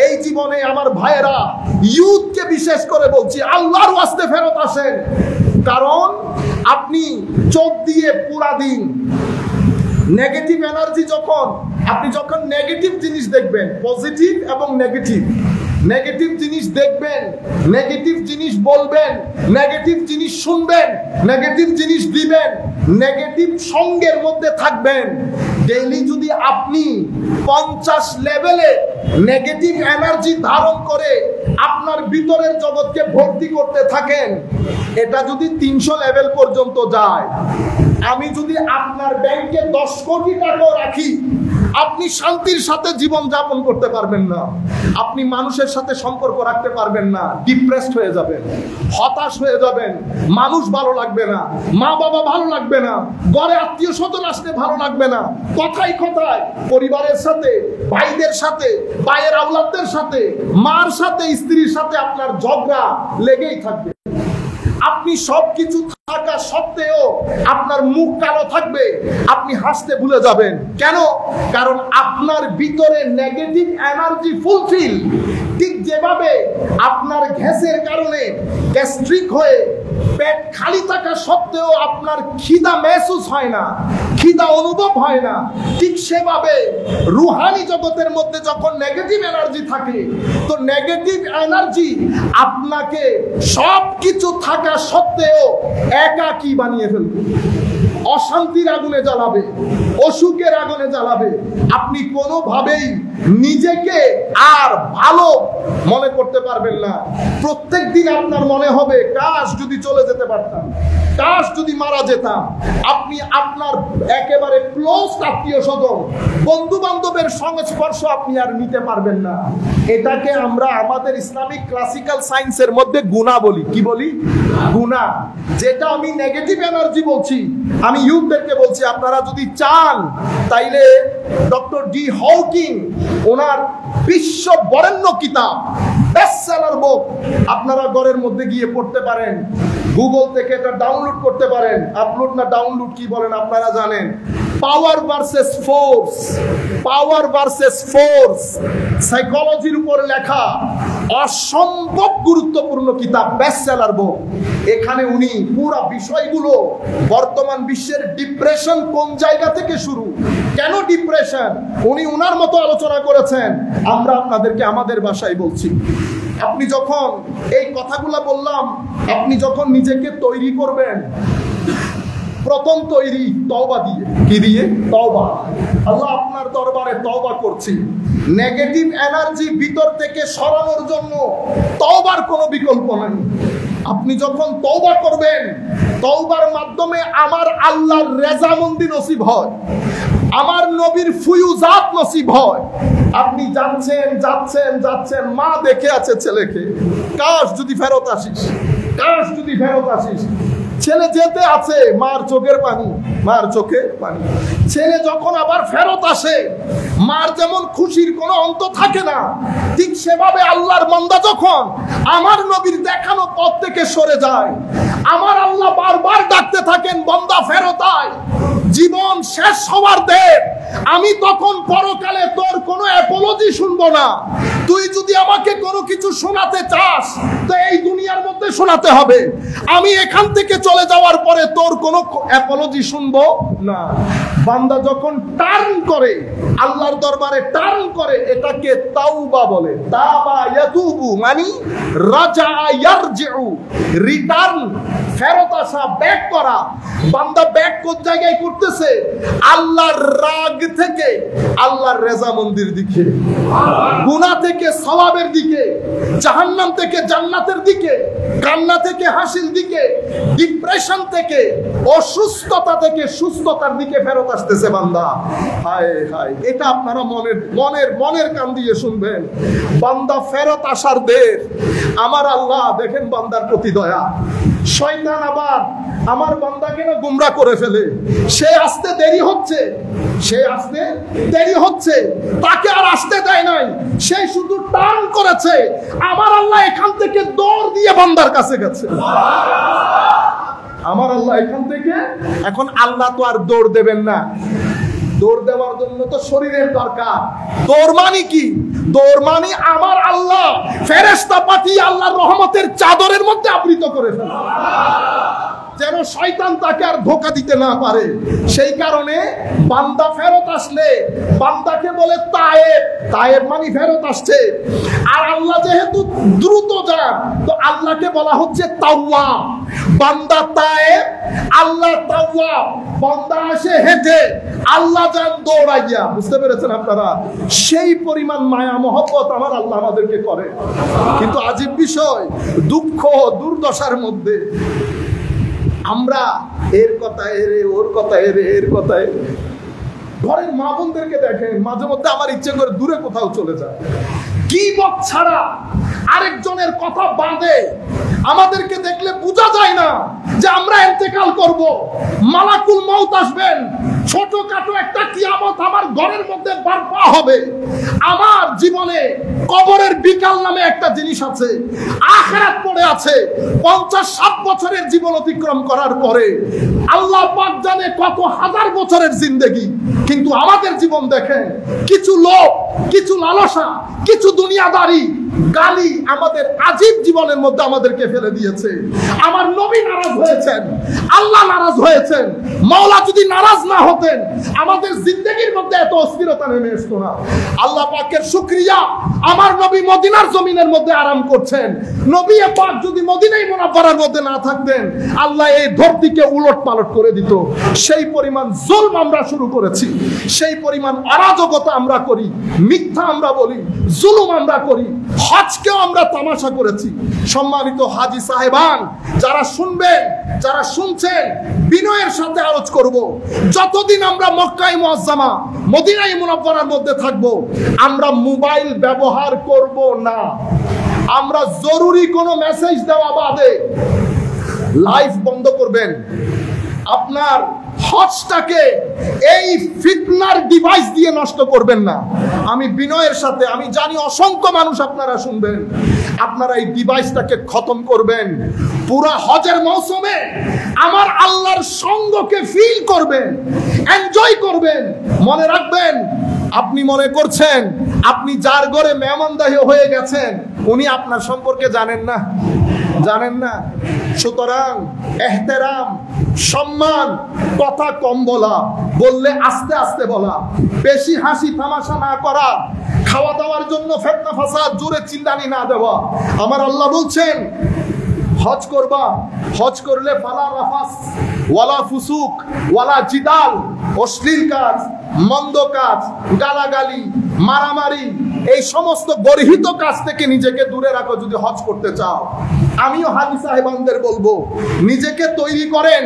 এই জীবনে আমার ভাইয়েরা, ইউথকে বিশেষ করে বলছি, আল্লাহর ওয়াস্তে ফেরত আসেন। কারণ আপনি চোখ দিয়ে পুরা দিন নেগেটিভ এনার্জি, আপনি যখন নেগেটিভ জিনিস দেখবেন, পজিটিভ এবং নেগেটিভ, নেগেটিভ জিনিস দেখবেন, নেগেটিভ জিনিস বলবেন, নেগেটিভ জিনিস শুনবেন, নেগেটিভ জিনিস দিবেন, নেগেটিভ সঙ্গের মধ্যে থাকবেন। ডেইলি যদি আপনি 50 লেভেলে নেগেটিভ এনার্জি ধারণ করে আপনার ভিতরের জগৎকে ভর্তি করতে থাকেন, এটা যদি 300 লেভেল পর্যন্ত যায়, আমি যদি আপনার ব্যাংকে 10 কোটি টাকা রাখি, আপনি শান্তির সাথে জীবন যাপন করতে পারবেন না। আপনি মানুষের সাথে সম্পর্ক রাখতে পারবেন না, ডিপ্রেসড হয়ে যাবেন, হতাশ হয়ে যাবেন, মানুষ ভালো লাগবে না, মা বাবা ভালো লাগবে না, ঘরে আত্মীয় স্বজন আসলে ভালো লাগবে না, কথায় কথায় পরিবারের সাথে, ভাইদের সাথে, ভাইয়ের আওলাদদের সাথে, মার সাথে, স্ত্রীর সাথে আপনার ঝগড়া লেগেই থাকবে। আপনি সবকিছু থাকা সত্ত্বেও আপনার মুখ কালো থাকবে, আপনি হাসতে ভুলে যাবেন। কেন? কারণ আপনার ভিতরে নেগেটিভ এনার্জি ফুলফিল। ঠিক যেভাবে আপনার গ্যাসের কারণে গ্যাস্ট্রিক হয়ে পেট খালি থাকা সত্ত্বেও আপনার খিদা মেহসুস হয় না, খিদা অনুভব হয় না, ঠিক সেভাবে রুহানি জগতের মধ্যে যখন নেগেটিভ এনার্জি থাকে, তো নেগেটিভ এনার্জি আপনাকে সবকিছু থাকা সত্ত্বেও একাকী বানিয়ে ফেলবে, অশান্তির আগুনে জ্বালাবে, অসুখের আগুনে জ্বালাবে। আপনি কোনোভাবেই নিজেকে আর ভালো মনে করতে পারবেন না। প্রত্যেক দিন আপনার মনে হবে, কাশ যদি চলে যেতে পারতাম, কাশ যদি মারা যেতাম। আপনি আপনার একেবারে ক্লোজ আত্মীয় স্বজন, বন্ধু বান্ধবের সংস্পর্শ আপনি আর নিতে পারবেন না। এটাকে আমরা আমাদের ইসলামিক ক্লাসিক্যাল সায়েন্সের মধ্যে গুনাহ বলি। কি বলি? গুনাহ। যেটা আমি নেগেটিভ এনার্জি বলছি, আমি ইউথদেরকে বলছি, আপনারা যদি চান চান তাইলে ডক্টর ডি হকিং ওনার বিশ্ব বরেণ্য কিতাব বেস্টসেলার বুক আপনারা ঘরের মধ্যে গিয়ে পড়তে পারেন, গুগল থেকে এটা ডাউনলোড করতে পারেন। আপলোড না ডাউনলোড কি বলেন আপনারা জানেন। Power versus force, power versus force, সাইকোলজির উপর লেখা অসম্ভব গুরুত্বপূর্ণ কিতাব, বেস্টসেলার বুক। এখানে উনি পুরো বিষয়গুলো, বর্তমান বিশ্বের ডিপ্রেশন কোন জায়গা থেকে শুরু, কেন ডিপ্রেশন, উনি উনার মতো আলোচনা করেছেন। আমরা আপনাদেরকে আমাদের ভাষায় বলছি। আপনি যখন এই কথাগুলো বললাম, আপনি যখন নিজেকে তৈরি করবেন, প্রথম তৈরি তওবা দিয়ে। কি দিয়ে? তওবা। আল্লাহ আপনার দরবারে তওবা করছি, নেগেটিভ এনার্জি ভিতর থেকে সরানোর জন্য তওবার কোনো বিকল্প নাই। আপনি যখন তওবা করবেন, তওবার মাধ্যমে আমার আল্লাহর রেজামন্দি নসিব হয়, আমার নবীর ফুয়ুজাত নসিব হয়। আপনি যাচ্ছেন যাচ্ছেন যাচ্ছেন, মা দেখে আছে ছেলেকে, কাশ যদি ফেরত আসিস, কাশ যদি ফেরত আসিস। ছেলে যেতে আছে, মার চোখের পানি, মার চোখে পানি। ছেলে যখন আবার ফেরত আসে, মার যেমন খুশির কোনো অন্ত থাকে না, ঠিক সেভাবে আল্লাহর বান্দা যখন আমার নবীর দেখানো পথ থেকে সরে যায়, আমার আল্লাহ বারবার ডাকতে থাকেন, বান্দা ফেরত আয়, জীবন শেষ হওয়ার দেব। আমি তখন পরকালে তোর কোনো অ্যাপোলজি শুনবো না। তুই যদি আমাকে কোনো কিছু শোনাতে চাস তো এই দুনিয়ার মধ্যে শোনাতে হবে। আমি এখান থেকে চলে যাওয়ার পরে তোর কোনো অ্যাপোলজি শুনবো না। বান্দা যখন টার্ন করে, আল্লাহর দরবারে টার্ন করে, এটাকে তাওবা বলে। তাবা ইয়াতুবু মানে রাজা ইয়ারজিউ, রিটার্ন, ফেরত আসা, ব্যাক করা। বান্দা ব্যাক কোন জায়গায় করতেছে? আল্লাহর রাগ থেকে আল্লাহর রেজামন্দির দিকে, গুনাহ থেকে সওয়াবের দিকে, জাহান্নাম থেকে জান্নাতের দিকে, কান্না থেকে হাসির দিকে, ডিপ্রেশন থেকে, অসুস্থতা থেকে সুস্থতার দিকে ফেরত আসতেছে বান্দা। হায় হায়, এটা আপনারা মনের কান দিয়ে শুনবেন। বান্দা ফেরত আসার দের, আমার আল্লাহ দেখেন বান্দার প্রতি দয়া। শয়তান আবার আমার বান্দাকে না গুমরা করে ফেলে। সে আসতে দেরি হচ্ছে, সে আসতে দেরি হচ্ছে, তাকে আর আসতে দেয় নাই, সে শুধু টার্ন করেছে। আমার আল্লাহ এখান থেকে দৌড় দিয়ে বান্দার কাছে গেছে। আমার আল্লাহ এখান থেকে, এখন আল্লাহ তো আর দৌড় দেবেন না, দৌড় দেওয়ার জন্য তো শরীরের দরকার। দৌড় মানে কি? দৌড় মানে আমার আল্লাহ ফেরেশতা পাঠিয়ে আল্লাহর রহমতের চাদরের মধ্যে আবৃত করে ফেলে, যেন শয়তান তাকে আর ধোঁকা দিতে না পারে। সেই কারণে বান্দা ফেরত আসলে বান্দাকে বলে তায়েব, তায়েব মানে ফেরত আসছে। আর আল্লাহ যেহেতু দ্রুত যান, তো আল্লাহকে বলা হচ্ছে তাওয়াব। বান্দা তায়েব, আল্লাহ তাওয়াব। বান্দা আসে হেঁটে, আল্লাহ যান দৌড়াইয়া। বুঝতে পেরেছেন আপনারা? সেই পরিমাণ মায়া মহব্বত আমার আল্লাহ আমাদেরকে করে। কিন্তু আজীব বিষয়, দুঃখ দুর্দশার মধ্যে আমরা এর কথা এরে, ওর কথা এরে, এর কথা এরে। ঘরের মা বোনদেরকে দেখেন, মাঝে মধ্যে আমার ইচ্ছে করে দূরে কোথাও চলে যায়, গীবত ছাড়া আরেকজনের কথা বাঁধে। আমাদেরকে দেখলে বোঝা যায় না যে আমরা ইন্তেকাল করব, মালাকুল মউত আসবেন, ছোটখাটো একটা কিয়ামত আমার ঘরের মধ্যে বারপা হবে। আমার জীবনে কবরের বিকাল নামে একটা জিনিস আছে, আখিরাত পড়ে আছে। 50-60 বছরের জীবন অতিক্রম করার পরে আল্লাহ পাক জানে কত হাজার বছরের জিন্দেগি। কিন্তু আমাদের জীবন দেখেন, কিছু লোক, কিছু লালসা, কিছু দুনিয়াদারি, গালি আমাদের আজীব জীবনের মধ্যে আমাদেরকে ফেলে দিয়েছে। আমার নবী নারাজ হয়েছেন, আল্লাহ নারাজ হয়েছেন। মাওলা যদি নারাজ না হতেন, আমাদের জিন্দেগির মধ্যে এত অস্থিরতা নেমে আসতো না। আল্লাহ পাকের শুকরিয়া, আমার নবী মদিনার জমিনের মধ্যে আরাম করছেন। নবী পাক যদি মদিনায় মুনাফারার মধ্যে না থাকতেন, আল্লাহ এই ধরতিকে উলট পালট করে দিত। সেই পরিমাণ জুলম আমরা শুরু করেছি, সেই পরিমাণ অরাজকতা আমরা করি, মিথ্যা আমরা বলি, জুলুম আমরা করি, হজকেও আমরা তামাশা করেছি। সম্মানিত হাজী সাহেবান, যারা শুনবেন, যারা শুনছেন, বিনয়ের সাথে আলোচ করব, যতদিন আমরা মক্কায়ে মুআজ্জামা মদিনায়ে মুনাওয়ারার মধ্যে থাকব, আমরা মোবাইল ব্যবহার করব না। আমরা জরুরি কোনো মেসেজ দেওয়া বাদে লাইভ বন্ধ করবেন। আপনার হজটাকে এই ফিতনার ডিভাইস দিয়ে নষ্ট করবেন না। আমি বিনয়ের সাথে, আমি জানি অসংখ্য মানুষ আপনারা শুনবেন, আপনারা এই ডিভাইসটাকে খতম করবেন। পুরা হজের মৌসুমে আমার আল্লাহর সঙ্গকে ফিল করবেন, এনজয় করবেন। মনে রাখবেন, আপনি মনে করছেন আপনি যার ঘরে মেহমানদাহি হয়ে গেছেন উনি আপনার সম্পর্কে জানেন না, জানেন না। সুতরাং এহতেরাম, সম্মান, কথা কম বলা, বললে আস্তে আস্তে বলা, বেশি হাসি তামাশা না করা, খাওয়া দাওয়ার জন্য ফিতনা ফাসাদ, জোরে চিল্লানি না দেওয়া। আমার আল্লাহ বলছেন হজ করবা, হজ করলে ফালা রাফাস ওয়ালা ফুসুক ওয়ালা জিদাল, অশ্লীল কাজ, মন্দ কাজ, গালাগালি, মারামারি, এই সমস্ত গর্হিত কাজ থেকে নিজেকে দূরে রাখো যদি হজ করতে চাও। আমিও হাজী সাহেবানদের বলবো, নিজেকে তৈরি করেন।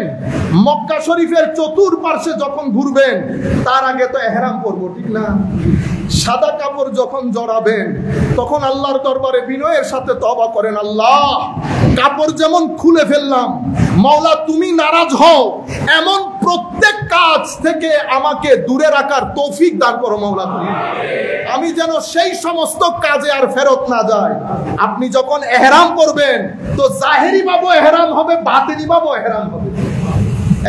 মক্কা শরীফের চতুর্পার্শ্বে যখন ঘুরবেন তার আগে তো এহরাম করবো, ঠিক না? সাদা কাপড় যখন জড়াবেন তখন আল্লাহর দরবারে বিনয়ের সাথে তওবা করেন, আল্লাহ কাপড় যেমন খুলে ফেললাম, মাওলা তুমি নারাজ হও এমন প্রত্যেক কাজ থেকে আমাকে দূরে রাখার তৌফিক দান করো মাওলা, আমি যেন সেই সমস্ত কাজে আর ফেরত না যাই। আপনি যখন এহরাম করবেন তো জাহেরি ভাবে এহরাম হবে, বাতিনি ভাবে এহরাম হবে।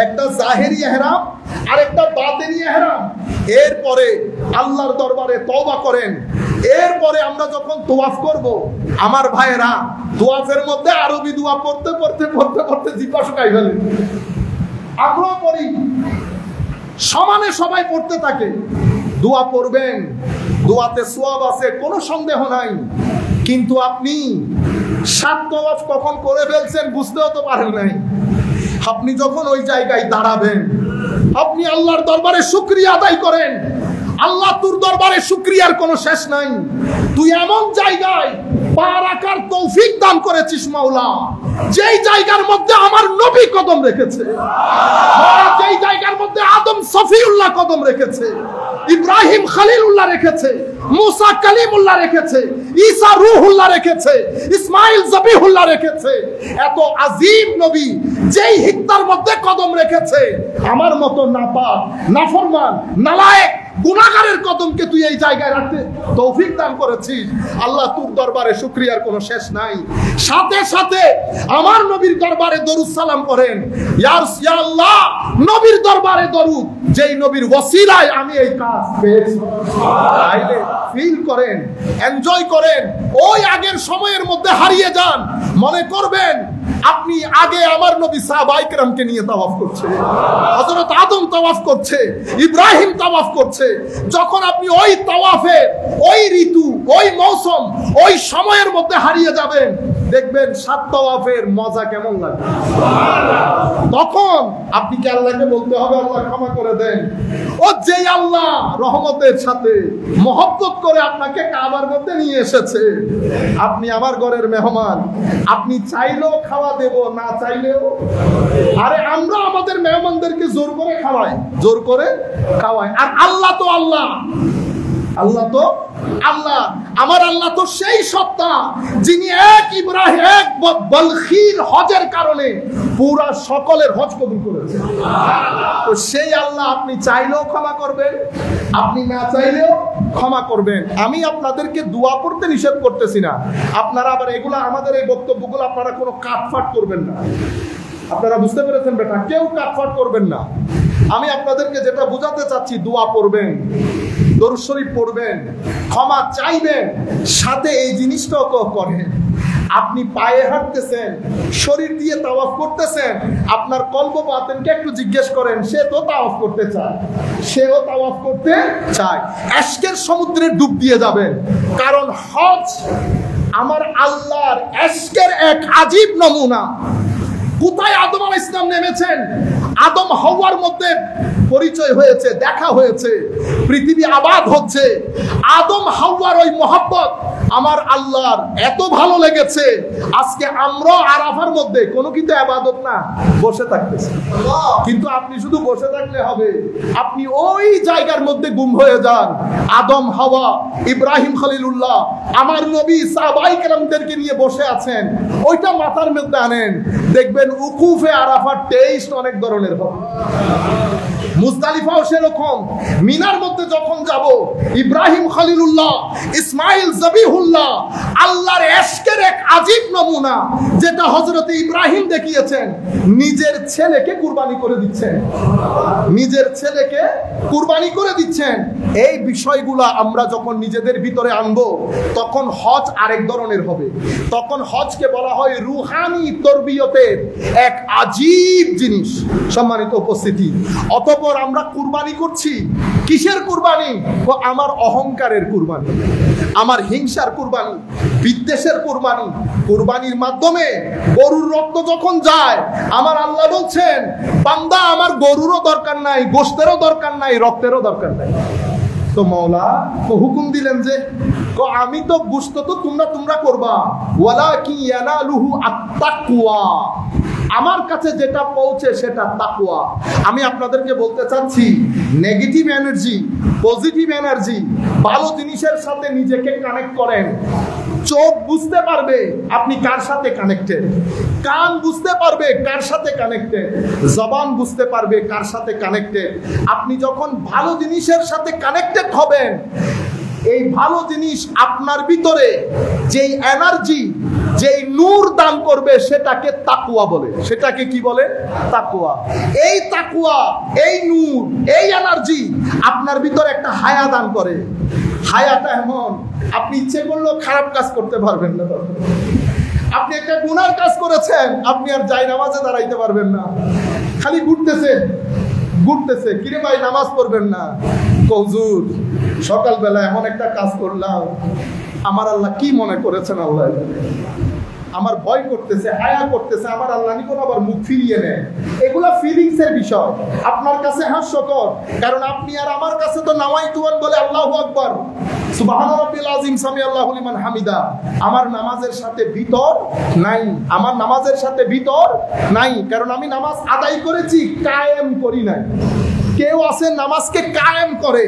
একটা জাহেরি এহরাম আর একটা বাতিনি এহরাম। এরপরে আল্লাহর দরবারে তওবা করেন। এরপরে আমরা যখন তোয়াফ করব, আমার ভাইয়েরা তোয়াফের মধ্যে আরবি দোয়া পড়তে পড়তে পড়তে পড়তে জিহ্বা শুকাই ফেলে। আমরাও পড়ি, সমানে সবাই পড়তে থাকে। দোয়া পড়বেন, দোয়াতে সওয়াব আছে, কোনো সন্দেহ নাই। কিন্তু আপনি 7 তোয়াফ কখন করে ফেলছেন বুঝতেও তো পারেন নাই। আপনি যখন ওই জায়গায় দাঁড়াবেন, আপনি আল্লাহর দরবারে শুকরিয়া আদায় করেন। আল্লাহ তোর দরবারে শুকরিয়ার কোনো শেষ নাই। তুই এমন জায়গায় পা রাখার তৌফিক দান করেছিস মাওলা, যেই জায়গার মধ্যে আমার নবী কদম রেখেছে, যেই জায়গার মধ্যে আদম সফিউল্লাহ কদম রেখেছে, ইব্রাহিম খলিলুল্লাহ রেখেছে, মুসা কালিমুল্লাহ রেখেছে, ঈসা রূহুল্লাহ রেখেছে, ইসমাইল জবিহুল্লাহ রেখেছে। এত আজিম নবী যেই হিত্তার মধ্যে কদম রেখেছে, আমার মতো নাপাক, নাফরমান, নালায়েক, গুনাহগারের কদমকে তুই এই জায়গায় রাখতে তৌফিক দান করেছিস। আল্লাহ তোর দরবারে শুকরিয়ার কোনো শেষ নাই। সাথে সাথে আমার নবীর দরবারে দরুদ সালাম করেন, ইয়া আল্লাহ নবীর দরবারে দরুদ, যেই নবীর ওসিলায় আমি এই কাজ পেয়েছি। তাইলে ফিল করেন, এনজয় করেন, ওই আগের সময়ের মধ্যে হারিয়ে যান। মনে করবেন আপনি আগে আমার নবী সাহাবায়ে কেরামকে নিয়ে তাওয়াফ করছে, হযরত আদম তাওয়াফ করছে, ইব্রাহিম তাওয়াফ করছে। যখন আপনি ওই তাওয়াফে, ওই ঋতু, ওই মৌসুম, ওই সময়ের মধ্যে হারিয়ে যাবেন, দেখবেন 7 তাওয়াফের মজা কেমন লাগে। তখন আপনি কি আল্লাহকে বলতে হবে আল্লাহ ক্ষমা করে দেন? ও যে আল্লাহ রহমতের সাথে মহব্বত করে আপনাকে কাবার মধ্যে নিয়ে এসেছে, আপনি আমার ঘরের মেহমান, আপনি চাইলেও খাওয়া দেব, না চাইলেও। আরে আমরা আমাদের মেহমানদেরকে জোর করে খাওয়াই, জোর করে খাওয়াই। আর আল্লাহ তো আল্লাহ, আল্লাহ তো আল্লাহ, আমার আল্লাহ তো সেই সত্তা যিনি এক ইব্রাহিম, এক বলখির হজের কারণে পুরা সকলের হজ কবুল করেছে। তো সেই আল্লাহ আপনি চাইলেও ক্ষমা করবেন, আপনি না চাইলেও ক্ষমা করবেন। আমি আপনাদেরকে দোয়া পড়তে নিষেধ করতেছি না। আপনারা আবার এগুলা, আমাদের এই বক্তব্যগুলো আপনারা কোনো কাটফাট করবেন না। আপনারা বুঝতে পেরেছেন বেটা? কেউ কাটফাট করবেন না। আমি আপনাদেরকে যেটা বোঝাতে চাচ্ছি, দোয়া পড়বেন, দরুদ শরীফ পড়বেন, ক্ষমা চাইবেন, সাথে এই জিনিসটাও তো করেন। আপনি পায়ে হাঁটতেছেন, শরীর দিয়ে তাওয়াফ করতেছেন, আপনার কলব বাতেনকে একটু জিজ্ঞেস করেন, সে তো তাওয়াফ করতে চায়, সেও তাওয়াফ করতে চায়। এশকের সমুদ্রে ডুব দিয়ে যাবেন, কারণ হজ আমার আল্লাহর এশকের এক আজীব নমুনা। কোথায় আদম আলাইহিস সালাম নেমেছেন, আদম হাওয়ার মধ্যে পরিচয় হয়েছে, দেখা হয়েছে, পৃথিবী আবাদ হচ্ছে। আদম হাওয়ার ওই মহব্বত আমার আল্লাহর এত ভালো লেগেছে, আজকে আমরা আরাফার মধ্যে কোনো কিন্তু ইবাদত না, বসে থাকতেছি। কিন্তু আপনি শুধু বসে থাকলে হবে, আপনি ওই জায়গার মধ্যে গুম হয়ে যান। আদম, হাওয়া, ইব্রাহিম খলিলুল্লাহ, আমার নবী সাহাবায়ে কেরামদেরকে নিয়ে বসে আছেন, ওইটা মাথার মধ্যে আনেন, দেখবেন উকুফে আরাফার টেস্ট অনেক ধরনের হবে। মুজদালিফাও সেরকম। মিনার মধ্যে যখন যাব, ইব্রাহিম খলিলুল্লাহ, ইসমাইল জবিহুল্লাহ, আল্লাহর ইশকের এক আজীব নমুনা, যেটা হযরত ইব্রাহিম দেখিয়েছেন, নিজের ছেলেকে কুরবানি করে দিচ্ছেন, নিজের ছেলেকে কুরবানি করে দিচ্ছেন। এই বিষয়গুলা আমরা যখন নিজেদের ভিতরে আনবো, তখন হজ আরেক ধরনের হবে। তখন হজকে বলা হয় রুহানি তরবিয়তের এক আজীব জিনিস। সম্মানিত উপস্থিতি, অতঃপর আমরা কুরবানি করছি। কিসের কুরবানি? আমার অহংকারের কুরবানি, আমার হিংসার কুরবানি, বিদ্বেষের কুরবানি। কুরবানির মাধ্যমে গরুর রক্ত যখন যায়, আমার আল্লাহ বলছেন, বান্দা আমার গরুরও দরকার নাই, গোশতেরও দরকার নাই, রক্তেরও দরকার নাই। তো মওলা হুকুম দিলেন যে আমি তো গোশত তো তোমরা করবা, ওয়ালাকিন ইয়ানালুহু আত-তাকওয়া, আমার কাছে যেটা পৌঁছে সেটা তাকওয়া। আমি আপনাদেরকে বলতে চাচ্ছি, নেগেটিভ এনার্জি, পজিটিভ এনার্জি, ভালো জিনিসের সাথে নিজেকে কানেক্ট করেন। চোখ বুঝতে পারবে আপনি কার সাথে কানেক্টেড, কান বুঝতে পারবে কার সাথে কানেক্টেড, জবান বুঝতে পারবে কার সাথে কানেক্টেড। আপনি যখন ভালো জিনিসের সাথে কানেক্টেড হবেন, এই ভালো জিনিস আপনার ভিতরে যেই এনার্জি, যেই নূর দান করবে, সেটাকে তাকওয়া বলে। সেটাকে কি বলে? তাকওয়া। এই তাকওয়া, এই নূর, এই এনার্জি আপনার ভিতরে একটা হায়া দান করে। হায়াটা এমন, আপনি ইচ্ছে করলেও খারাপ কাজ করতে পারবেন না। আপনি একটা গুনার কাজ করেছেন, আপনি আর যাই নামাজে দাঁড়াইতে পারবেন না, খালি ঘুরতেছে, কিরে ভাই নামাজ পড়বেন না? হুজুর সকালবেলা এমন একটা কাজ করলাম, আমার আল্লাহ কি মনে করেছেন, আল্লাহ আমার ভয় করতেছে, হায়া করতেছে, আমার আল্লাহ নিকন আবার মুখ ফিরিয়ে নেয়। এগুলা ফিলিংস এর বিষয়, আপনার কাছে হাস্যকর, কারণ আপনি আর আমার কাছে তো নামাইতুয়ান বলে আল্লাহু আকবার, সুবহানা রাব্বিল আযীম, সামি আল্লাহু লিমান হামিদা। আমার নামাজের সাথে ভিতর নাই, আমার নামাজের সাথে ভিতর নাই, কারণ আমি নামাজ আদায় করেছি, কায়েম করি নাই। কেউ আছে নামাজকে কায়েম করে,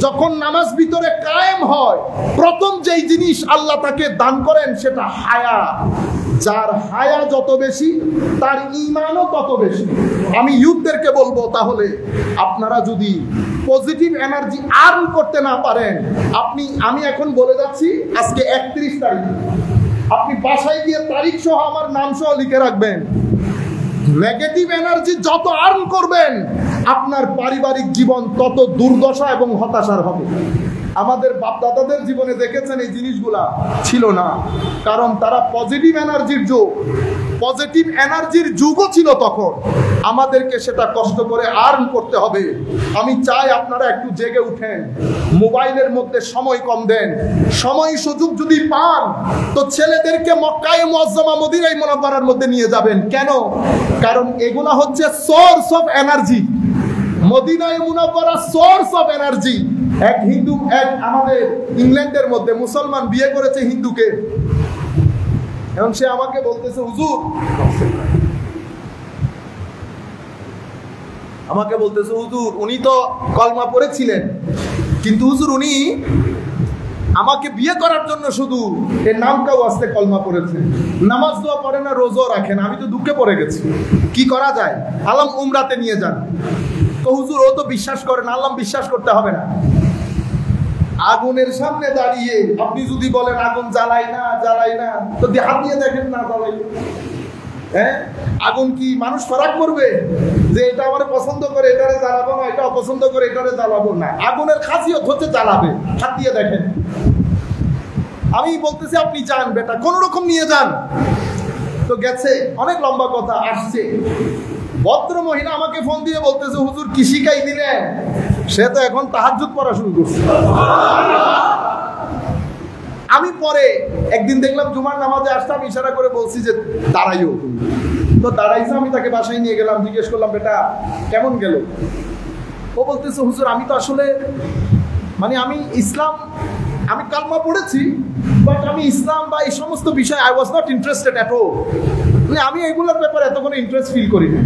যখন নামাজ ভিতরে কায়েম হয়, প্রথম যেই জিনিস আল্লাহ তাকে দান করেন সেটা হায়া। যার হায়া যত বেশি, তার ঈমানও তত বেশি। আমি ইউথদেরকে বলবো, তাহলে আপনারা যদি পজিটিভ এনার্জি আর্ন করতে না পারেন, আমি এখন বলে যাচ্ছি, আজকে 31 তারিখ, আপনি বাসায় গিয়ে তারিখ সহ আমার নাম সহ লিখে রাখবেন। নেগেটিভ এনার্জি যত আর্ন করবেন, আপনার পারিবারিক জীবন তত দুর্দশা এবং হতাশার হবে। আমাদের বাপ দাদাদের জীবনে দেখেছেন এই জিনিসগুলা ছিল না, কারণ তারা পজিটিভ এনার্জির যুগ, পজিটিভ এনার্জির যুগও ছিল তখন। আমাদেরকে সেটা কষ্ট করে আর্ন করতে হবে। আমি চাই আপনারা একটু জেগে উঠেন, মোবাইলের মধ্যে সময় কম দেন। সময় সুযোগ যদি পান, তো ছেলেদেরকে মক্কায়ে মুআজ্জামা মদিনায়ে মুনাওয়ারার মধ্যে নিয়ে যাবেন। কেন? কারণ এগুলা হচ্ছে সোর্স অফ এনার্জি। মদিনায়ে মুনাওয়ারা সোর্স অফ এনার্জি। এক হিন্দু, আমাদের ইংল্যান্ডের মধ্যে মুসলমান বিয়ে করেছে হিন্দুকে। এখন সে আমাকে বলতেছে, হুজুর, উনি তো কলমা পড়েছিলেন, কিন্তু হুজুর উনি আমাকে বিয়ে করার জন্য শুধু এর নামটাও আসতে কলমা পড়েছেন, নামাজ দোয়া পড়ে না, রোজা রাখেন। আমি তো দুঃখে পড়ে গেছি, কি করা যায়? আলম উমরাতে নিয়ে যান। তো হুজুর, ও তো বিশ্বাস করে না। আল্লাহ বিশ্বাস করতে হবে না। আগুনের সামনে দাঁড়িয়ে আপনি যদি বলেন আগুন জ্বালাই না, তো হাত দিয়ে দেখেন না জ্বালাই। হ্যাঁ, আগুন কি মানুষ ফারাক করবে যে এটা আমার পছন্দ করে এটারে জ্বালাবো না, এটা অপছন্দ করে এটারে জ্বালাবো না? আগুনের খাসিয়ত হচ্ছে জ্বালাবে, হাত দিয়ে দেখেন। আমি বলতেছি আপনি যান বেটা, কোন রকম নিয়ে যান। তো গেছে, অনেক লম্বা কথা, আসছে। ভদ্র মহিলা আমাকে ফোন দিয়ে বলতেছে, হুজুর কি শিখাই দিলেন? সে তো এখন তাহাজ্জুদ পড়া শুরু করছে। আমি পরে একদিন দেখলাম জুমার নামাজে আসতাম, ইশারা করে বলছি যে দাঁড়াইও। তো দাঁড়াইছে, আমি তাকে বাসায় নিয়ে গেলাম, জিজ্ঞেস করলাম, বেটা কেমন গেল? ও বলতেছে, হুজুর আমি তো আসলে আমি কালমা পড়েছি, বাট আমি ইসলাম বা এই সমস্ত বিষয় I was not interested at all. আমি এগুলোর ব্যাপারে এত কোনো ইন্টারেস্ট ফিল করি না।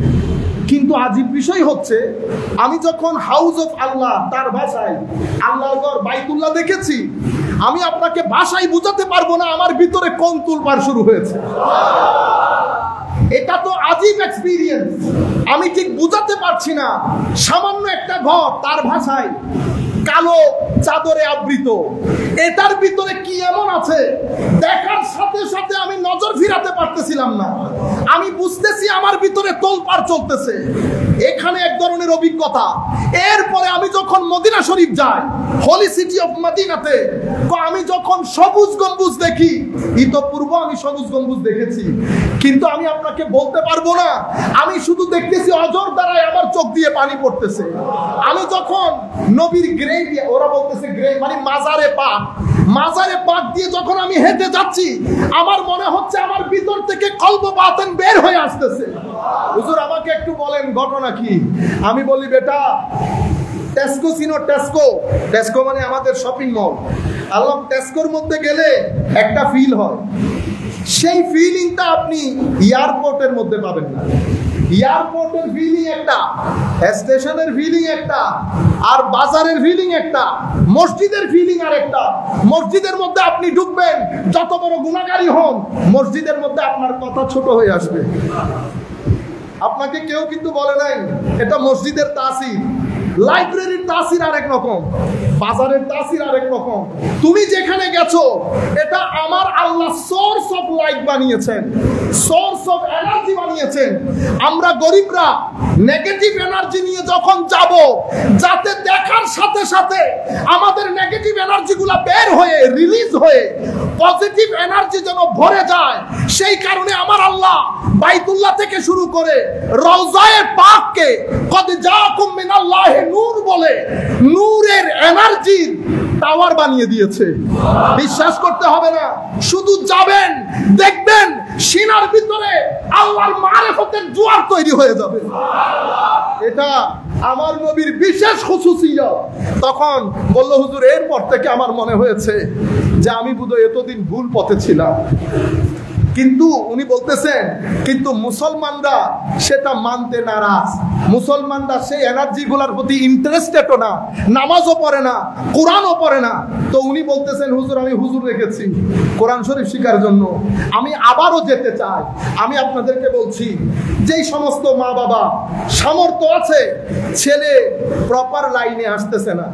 কিন্তু আজীব বিষয় হচ্ছে, আমি যখন হাউস অফ আল্লাহ, তার ভাষায় আল্লাহর ঘর বাইতুল্লাহ দেখেছি, আমি আপনাকে ভাষায় বুঝাতে পারবো না আমার ভিতরে কোন তুলপার শুরু হয়েছে। এটা তো আজীব এক্সপেরিয়েন্স, আমি ঠিক বুঝাতে পারছি না। সামান্য একটা ঘর, তার ভাষায় কালো চাদরে আবৃত, এটার ভিতরে কি এমন আছে দেখার সাথে সাথে আমি নজর ফিরাতে পারতেছিলাম না। আমি বুঝতেছি আমার ভিতরে তোলপাড় চলতেছে। এখানে এক ধরনের অভিজ্ঞতা। এরপরে আমি যখন মদিনা শরীফ যাই, হোলি সিটি অফ মদিনাতে, আমি যখন সবুজ গম্বুজ দেখি, ইতপূর্ব আমি সবুজ গম্বুজ দেখেছি, কিন্তু আমি আপনাকে বলতে পারবো না। আমি শুধু দেখতেছি অজর দ্বারাই আমার চোখ দিয়ে পানি পড়তেছে। আমি যখন নবীর গ্রে, ওরা বলতেছে গ্রে মানে মাজারে পাক দিয়ে যখন আমি হেঁটে যাচ্ছি, আমার মনে হচ্ছে আমার ভিতর থেকে কলব বাতেন বের হয়ে আসতেছে। হুজুর আমাকে একটু বলেন ঘটনা কি? আমি বলি, বেটা টেস্কো চিনো? টেস্কো মানে আমাদের শপিং মল। আল্লাহ, টেস্কোর মধ্যে গেলে একটা ফিল হয়, সেই ফিলিংটা আপনি এয়ারপোর্টের মধ্যে পাবেন না। এয়ারপোর্টের ফিলিং একটা, স্টেশনের ফিলিং একটা, আর বাজারের ফিলিং একটা, মসজিদের ফিলিং আর একটা। মসজিদের মধ্যে আপনি ঢুকবেন, যত বড় গুনাহগারী হন, মসজিদের মধ্যে আপনার কথা ছোট হয়ে আসবে। আপনাকে কেউ কিন্তু বলে নাই এটা মসজিদের তাসির। লাইব্রেরির তাসির আরেক রকম, বাজারের তাসির আরেক রকম। তুমি যেখানে গেছো, এটা আমার আল্লাহ সোর্স অফ লাইট বানিয়েছেন, সোর্স অফ এনার্জি বানিয়েছেন। আমরা গরিবরা নেগেটিভ এনার্জি নিয়ে যখন যাব, যাতে দেখার সাথে সাথে আমাদের নেগেটিভ এনার্জিগুলো বের হয়ে, রিলিজ হয়ে পজিটিভ এনার্জি যেন ভরে যায়, সেই কারণে আমার আল্লাহ বাইতুল্লাহ থেকে শুরু করে রওজায়ে পাককে কদ জাকুম মিনাল্লাহি নূর বলে নূরের এনার্জির টাওয়ার বানিয়ে দিয়েছে। বিশ্বাস করতে হবে না, শুধু যাবেন, দেখবেন সিনার ভিতরে আল্লাহর মারিফতের জোয়ার তৈরি হয়ে যাবে। এটা আমার নবীর বিশেষ খুসুসিয়ত। তখন বলল, হুজুর এরপর থেকে আমার মনে হয়েছে যে আমি বোধহয় এতদিন ভুল পথে ছিলাম। কিন্তু উনি বলতেছেন, কিন্তু মুসলমানরা সেটা মানতে নারাজ। মুসলমানরা সেই এনার্জিগুলোর প্রতি ইন্টারেস্টেডও না, নামাজও পড়ে না, কোরআনও পড়ে না। তো উনি বলতেছেন, হুজুর আমি হুজুর রেখেছি কোরআন শরীফ শিখার জন্য, আমি আবারও যেতে চাই। আমি আপনাদেরকে বলছি, যেই সমস্ত মা বাবা সামর্থ্য আছে, ছেলে প্রপার লাইনে আসতেছে না,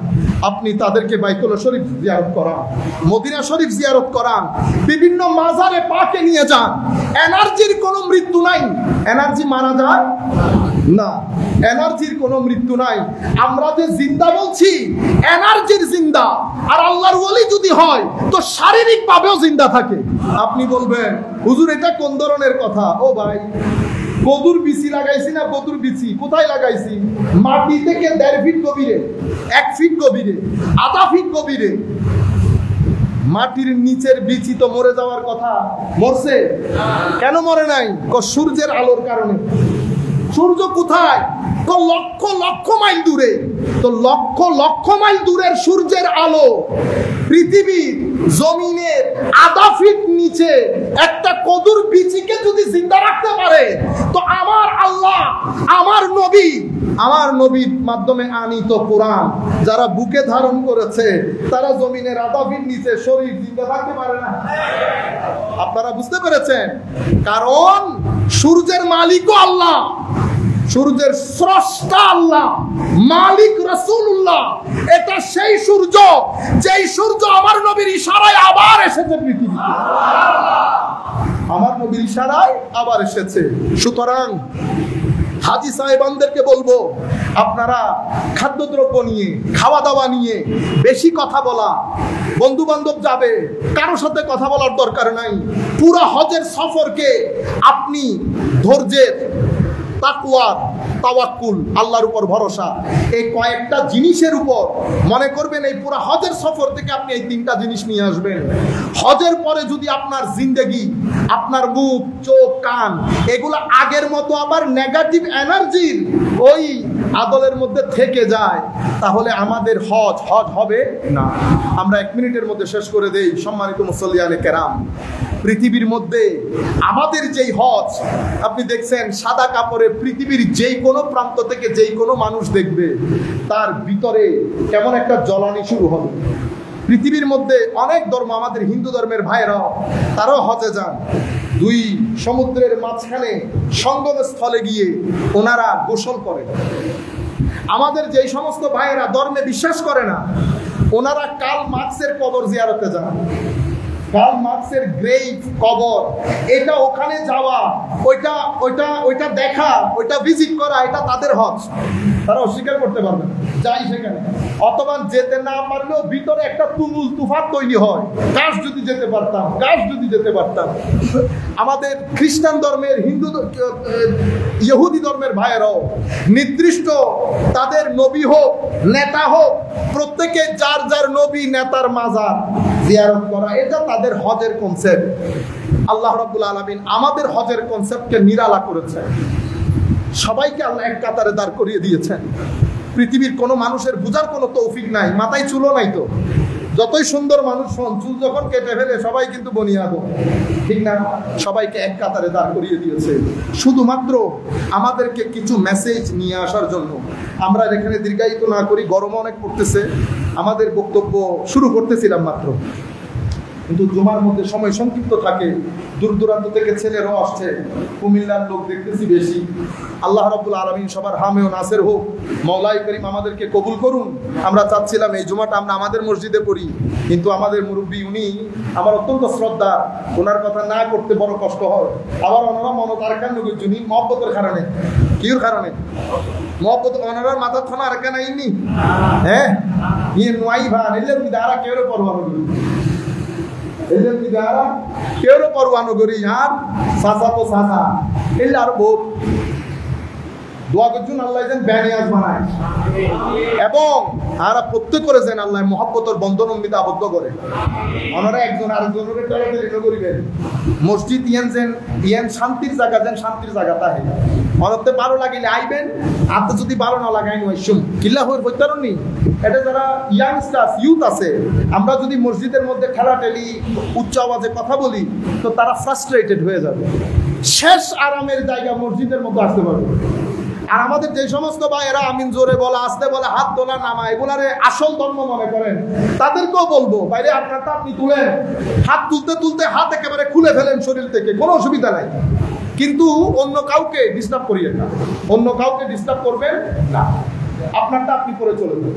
আপনি তাদেরকে বাইতুল্লাহ শরীফ জিয়ারত করান, মদিনা শরীফ জিয়ারত করান, বিভিন্ন মাজারে পাকে নিয়ে যান। এনার্জির কোনো মৃত্যু নাই। এনার্জি মারা যায় না, এনার্জির কোনো মৃত্যু নাই। আমরা যে জিন্দা বলছি, এনার্জির জিন্দা। আর আল্লাহর ওলি যদি হয় তো শারীরিক ভাবেও জিন্দা থাকে। আপনি বলবেন, হুজুর এটা কোন ধরনের কথা? ও ভাই, কদুর বিচি লাগাইছি না? কদুর বিচি কোথায় লাগাইছি? মাটি থেকে 1.5 ফিট গভীরে, 1 ফিট গভীরে, আধা ফিট গভীরে। মাটির নিচের বিচি তো মরে যাওয়ার কথা, মরছে কেন? মরে নাই, সূর্যের আলোর কারণে। সূর্য কোথায়? তো লক্ষ লক্ষ মাইল দূরে। তো লক্ষ লক্ষ মাইল দূরের সূর্যের আলো পৃথিবীর জমিনের আধা ফিট নিচে একটা কদুর বিচিকে যদি জিন্দা রাখতে পারে, তো আমার আল্লাহ, আমার নবীর মাধ্যমে আনিত কোরআন যারা বুকে ধারণ করেছে, তারা জমিনের আধা ফিট নিচে শরীর জিন্দা থাকতে পারে না? আপনারা বুঝতে পেরেছেন? কারণ সূর্যের মালিকও আল্লাহ, সূর্যের স্রষ্টা আল্লাহ, মালিক রাসূলুল্লাহ। এটা সেই সূর্য, যেই সূর্য আমার নবীর ইশারায় আবার এসেছে পৃথিবীতে। আমার নবীর ইশারায় আবার এসেছে। সুতরাং হাজী সাহেবানদেরকে বলবো, আপনারা খাদ্যদ্রব্য নিয়ে, খাওয়া দাওয়া নিয়ে বেশি কথা বলা, বন্ধু বান্ধব যাবে, কারোর সাথে কথা বলার দরকার নাই। পুরা হজের সফরকে আপনি ধৈর্যের, তাকওয়ার, তাওয়াক্কুল, আল্লাহর উপর ভরসা, এই কয়েকটা জিনিসের উপর মনে করবেন। এই পুরো হজের সফর থেকে আপনি এই 3টা জিনিস নিয়ে আসবেন। হজের পরে যদি আপনার জিন্দেগি, আপনার মুখ, চোখ, কান এগুলো আগের মতো আবার নেগেটিভ এনার্জির ওই আদলের মধ্যে থেকে যায়, তাহলে আমাদের হজ হবে না। আমরা 1 মিনিটের মধ্যে শেষ করে দেই। সম্মানিত মুসল্লিয়ানে কেরাম, পৃথিবীর মধ্যে আমাদের যেই হজ, আপনি দেখছেন সাদা কাপড়ে পৃথিবীর যেই কোনো প্রান্ত থেকে যেই কোনো মানুষ দেখবে, তার ভিতরে কেমন একটা জ্বলানি শুরু হবে। পৃথিবীর মধ্যে অনেক ধর্ম, আমাদের হিন্দু ধর্মের ভাইরাও তারাও হজে যান। 2 সমুদ্রের মাঝখানে সঙ্গম স্থলে গিয়ে ওনারা গোসল করেন। আমাদের যেই সমস্ত ভাইয়েরা ধর্মে বিশ্বাস করে না, ওনারা কার্ল মার্কসের কবর জিয়ারতে যান। কার্ল মার্কসের গ্রেভ কবর, এটা ওখানে যাওয়া, ওইটা দেখা, ওইটা ভিজিট করা, এটা তাদের হজ। তারা অস্বীকার করতে পারবে না, যাই সেখানে। অথবা যেতে না পারলেও ভিতরে একটা তুমুল তুফান তৈরি হয়, কাশ যদি যেতে পারতাম, কাশ যদি যেতে পারতাম। আমাদের খ্রিস্টান ধর্মের, ইহুদি ধর্মের ভাইয়েরাও নির্দিষ্ট তাদের নবী হোক, নেতা হোক, প্রত্যেকে যার যার নবী নেতার মাজার জিয়ারত করা, এটা তাদের হজের কনসেপ্ট। আল্লাহ রাব্বুল আলামিন আমাদের হজের কনসেপ্টকে নিরালা করেছেন। সবাইকে আল্লাহ এক কাতারে দাঁড় করিয়ে দিয়েছেন। পৃথিবীর কোনো মানুষের বুঝার কোনো তৌফিক নাই, মাথায় চুলও নাই। তো যতই সুন্দর মানুষ হন, চুল যখন কেটে ফেলে সবাই কিন্তু বনিয়াদ, ঠিক না? সবাইকে এক কাতারে দাঁড় করিয়ে দিয়েছে শুধুমাত্র আমাদেরকে কিছু মেসেজ নিয়ে আসার জন্য। আমরা এখানে দীর্ঘায়িত না করি, গরম অনেক পড়তেছে, আমাদের বক্তব্য শুরু করতেছিলাম মাত্র, কিন্তু জুমার মধ্যে সময় সংক্ষিপ্ত থাকে। দূর দূরান্ত থেকে ছেলেরাও আসছে, কুমিল্লার লোক দেখতেছি বেশি। আল্লাহ রাব্বুল আলামিন সবার হামে ও নাসের হোক। মওলাই করিম আমাদেরকে কবুল করুন। আমরা চাচ্ছিলাম এই জুমাটা আমরা আমাদের মসজিদে পড়ি, কিন্তু আমাদের মুরব্বী উনি আমার অত্যন্ত শ্রদ্ধা, ওনার কথা না করতে বড় কষ্ট হয়। আবার ওনারা মনত আরেকান লোকের জন্য মহব্বতের কারণে, কির কারণে মহব্বত, ওনারা মাথার থানা আরেকান আইনি, হ্যাঁ ইয়ে নোয়াই ভান এলে দাঁড়া কেউ পরোয়ানো করি, এলে দাঁড়া কেউ পরোয়ানো করি। আর সাসা তো সাসা এলে আর বহুত দোয়া করছেন আল্লাহ যেন ব্যানিয়াজ বানায়, এবং আরা প্রত্যেক করেছেন আল্লাহ মহব্বতের বন্ধন অমৃত আবদ্ধ করে। ওনারা একজন আরেকজনের টাকা করিবেন। মসজিদ ইয়ান শান্তির জায়গা, যেন শান্তির জায়গা তাহে অনতে ভালো লাগিলে আইবেন, আর তো যদি ভালো না লাগাই নয়সুম কিল্লা হয়ে বইতারনি। এটা যারা ইয়াংস্টার্স, ইউথ আছে, আমরা যদি মসজিদের মধ্যে ঠেলাঠেলি উচ্চ আওয়াজে কথা বলি, তো তারা ফ্রাস্ট্রেটেড হয়ে যাবে। শেষ আরামের জায়গা মসজিদের মধ্যে আসতে পারবে। আর আমাদের যে সমস্ত ভাইয়েরা আমিন জোরে বলা, আসতে বলে, হাত তোলা নামা, এগুলারে আসল ধর্ম মনে করেন, তাদেরকেও বলবো বাইরে আপনারটা আপনি তুলেন। হাত তুলতে তুলতে হাত একেবারে খুলে ফেলেন শরীর থেকে, কোনো অসুবিধা নাই, কিন্তু অন্য কাউকে ডিস্টার্ব করিয়েন না, অন্য কাউকে ডিস্টার্ব করবেন না। আপনারটা আপনি করে চলে যান।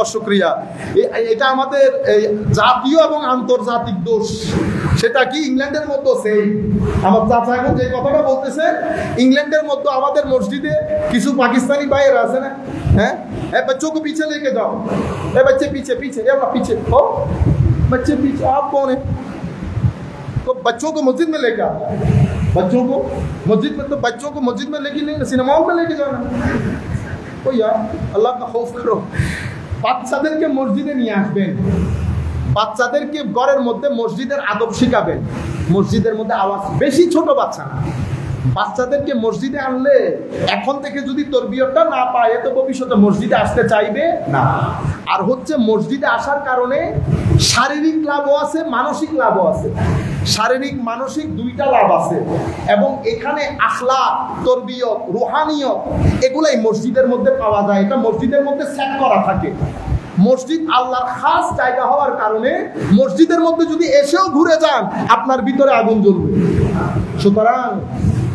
অশুক্রিয়া, এটা আমাদের জাতীয় এবং আন্তর্জাতিক দোষ। সেটা কি ইংল্যান্ডের মধ্যে সেই আমার চাচা এখন যে কথাটা বলতেছে, ইংল্যান্ডের মধ্যে আমাদের মসজিদে কিছু পাকিস্তানি ভাইয়েরা আছে না, হ্যাঁ बच्चों को पीछे लेके जाओ, बच्चे पीछे पीछे, ये पीछे हो, बच्चे पीछे, आप कौन है? तो बच्चों को मस्जिद में लेके आता है, बच्चों को मस्जिद में, तो बच्चों को मस्जिद में लेके नहीं, सिनेमाओं में लेके जाना। ओ यार अल्लाह का खौफ करो। বাচ্চাদেরকে মসজিদে নিয়ে আসবেন, বাচ্চাদেরকে ঘরের মধ্যে মসজিদের আদব শিখাবেন। মসজিদের মধ্যে আওয়াজ বেশি, ছোট বাচ্চা না, বাচ্চাদেরকে মসজিদে আনলে এখন থেকে যদি তরবিয়তটা না পায়, তো ভবিষ্যতে মসজিদে আসতে চাইবে না। আর হচ্ছে মসজিদে আসার কারণে শারীরিক লাভও আছে, মানসিক লাভও আছে। শারীরিক মানসিক দুইটা লাভ আছে, এবং এখানে আখলাক, তরবিয়ত, রুহানিয়ত এগুলাই মসজিদের মধ্যে পাওয়া যায়। এটা মসজিদের মধ্যে সেট করা থাকে। মসজিদ আল্লাহর খাস জায়গা হওয়ার কারণে মসজিদের মধ্যে যদি এসেও ঘুরে যান, আপনার ভিতরে আগুন জ্বলবে। সুতরাং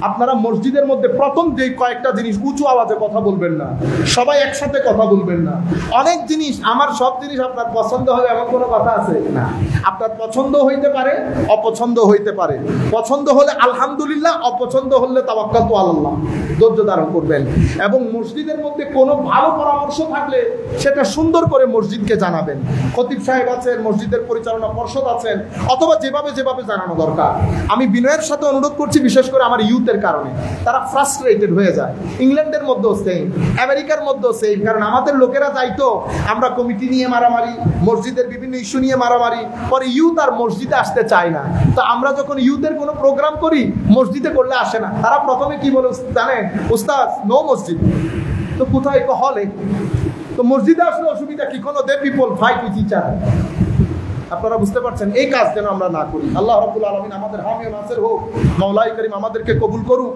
আপনারা মসজিদের মধ্যে প্রথম যে কয়েকটা জিনিস, উঁচু আওয়াজে কথা বলবেন না, সবাই একসাথে কথা বলবেন না। অনেক জিনিস, আমার সব জিনিস আপনার পছন্দ হবে এমন কোনো কথা আছে না। আপনার পছন্দ হইতে পারে, অপছন্দ হইতে পারে। পছন্দ হলে আলহামদুলিল্লাহ, অপছন্দ হলে তাওয়াক্কালতু আলাল্লাহ, ধৈর্য ধারণ করবেন। এবং মসজিদের মধ্যে কোনো ভালো পরামর্শ থাকলে সেটা সুন্দর করে মসজিদকে জানাবেন। খতিব সাহেব আছেন, মসজিদের পরিচালনা পর্ষদ আছেন, অথবা যেভাবে যেভাবে জানানো দরকার। আমি বিনয়ের সাথে অনুরোধ করছি, বিশেষ করে আমার ইউথের কিসের কারণে? তারা ফ্রাস্ট্রেটেড হয়ে যায়। ইংল্যান্ডের মধ্যেও সেম, আমেরিকার মধ্যেও সেম। কারণ আমাদের লোকেরা যাইতো, আমরা কমিটি নিয়ে মারামারি, মসজিদের বিভিন্ন ইস্যু নিয়ে মারামারি, পরে ইউথ আর মসজিদে আসতে চায় না। তো আমরা যখন ইউথের কোনো প্রোগ্রাম করি, মসজিদে করলে আসে না। তারা প্রথমে কি বলে জানেন? উস্তাদ, নো মসজিদ। তো কোথায়? হলে। তো মসজিদে আসলে অসুবিধা কি? কোনো the people fight with each other. আপনারা বুঝতে পারছেন? এই কাজ যেন আমরা না করি। আল্লাহ রাব্বুল আলামিন আমাদের হামি ও নাসির হোক। মাওলাই করিম আমাদেরকে কবুল করুক।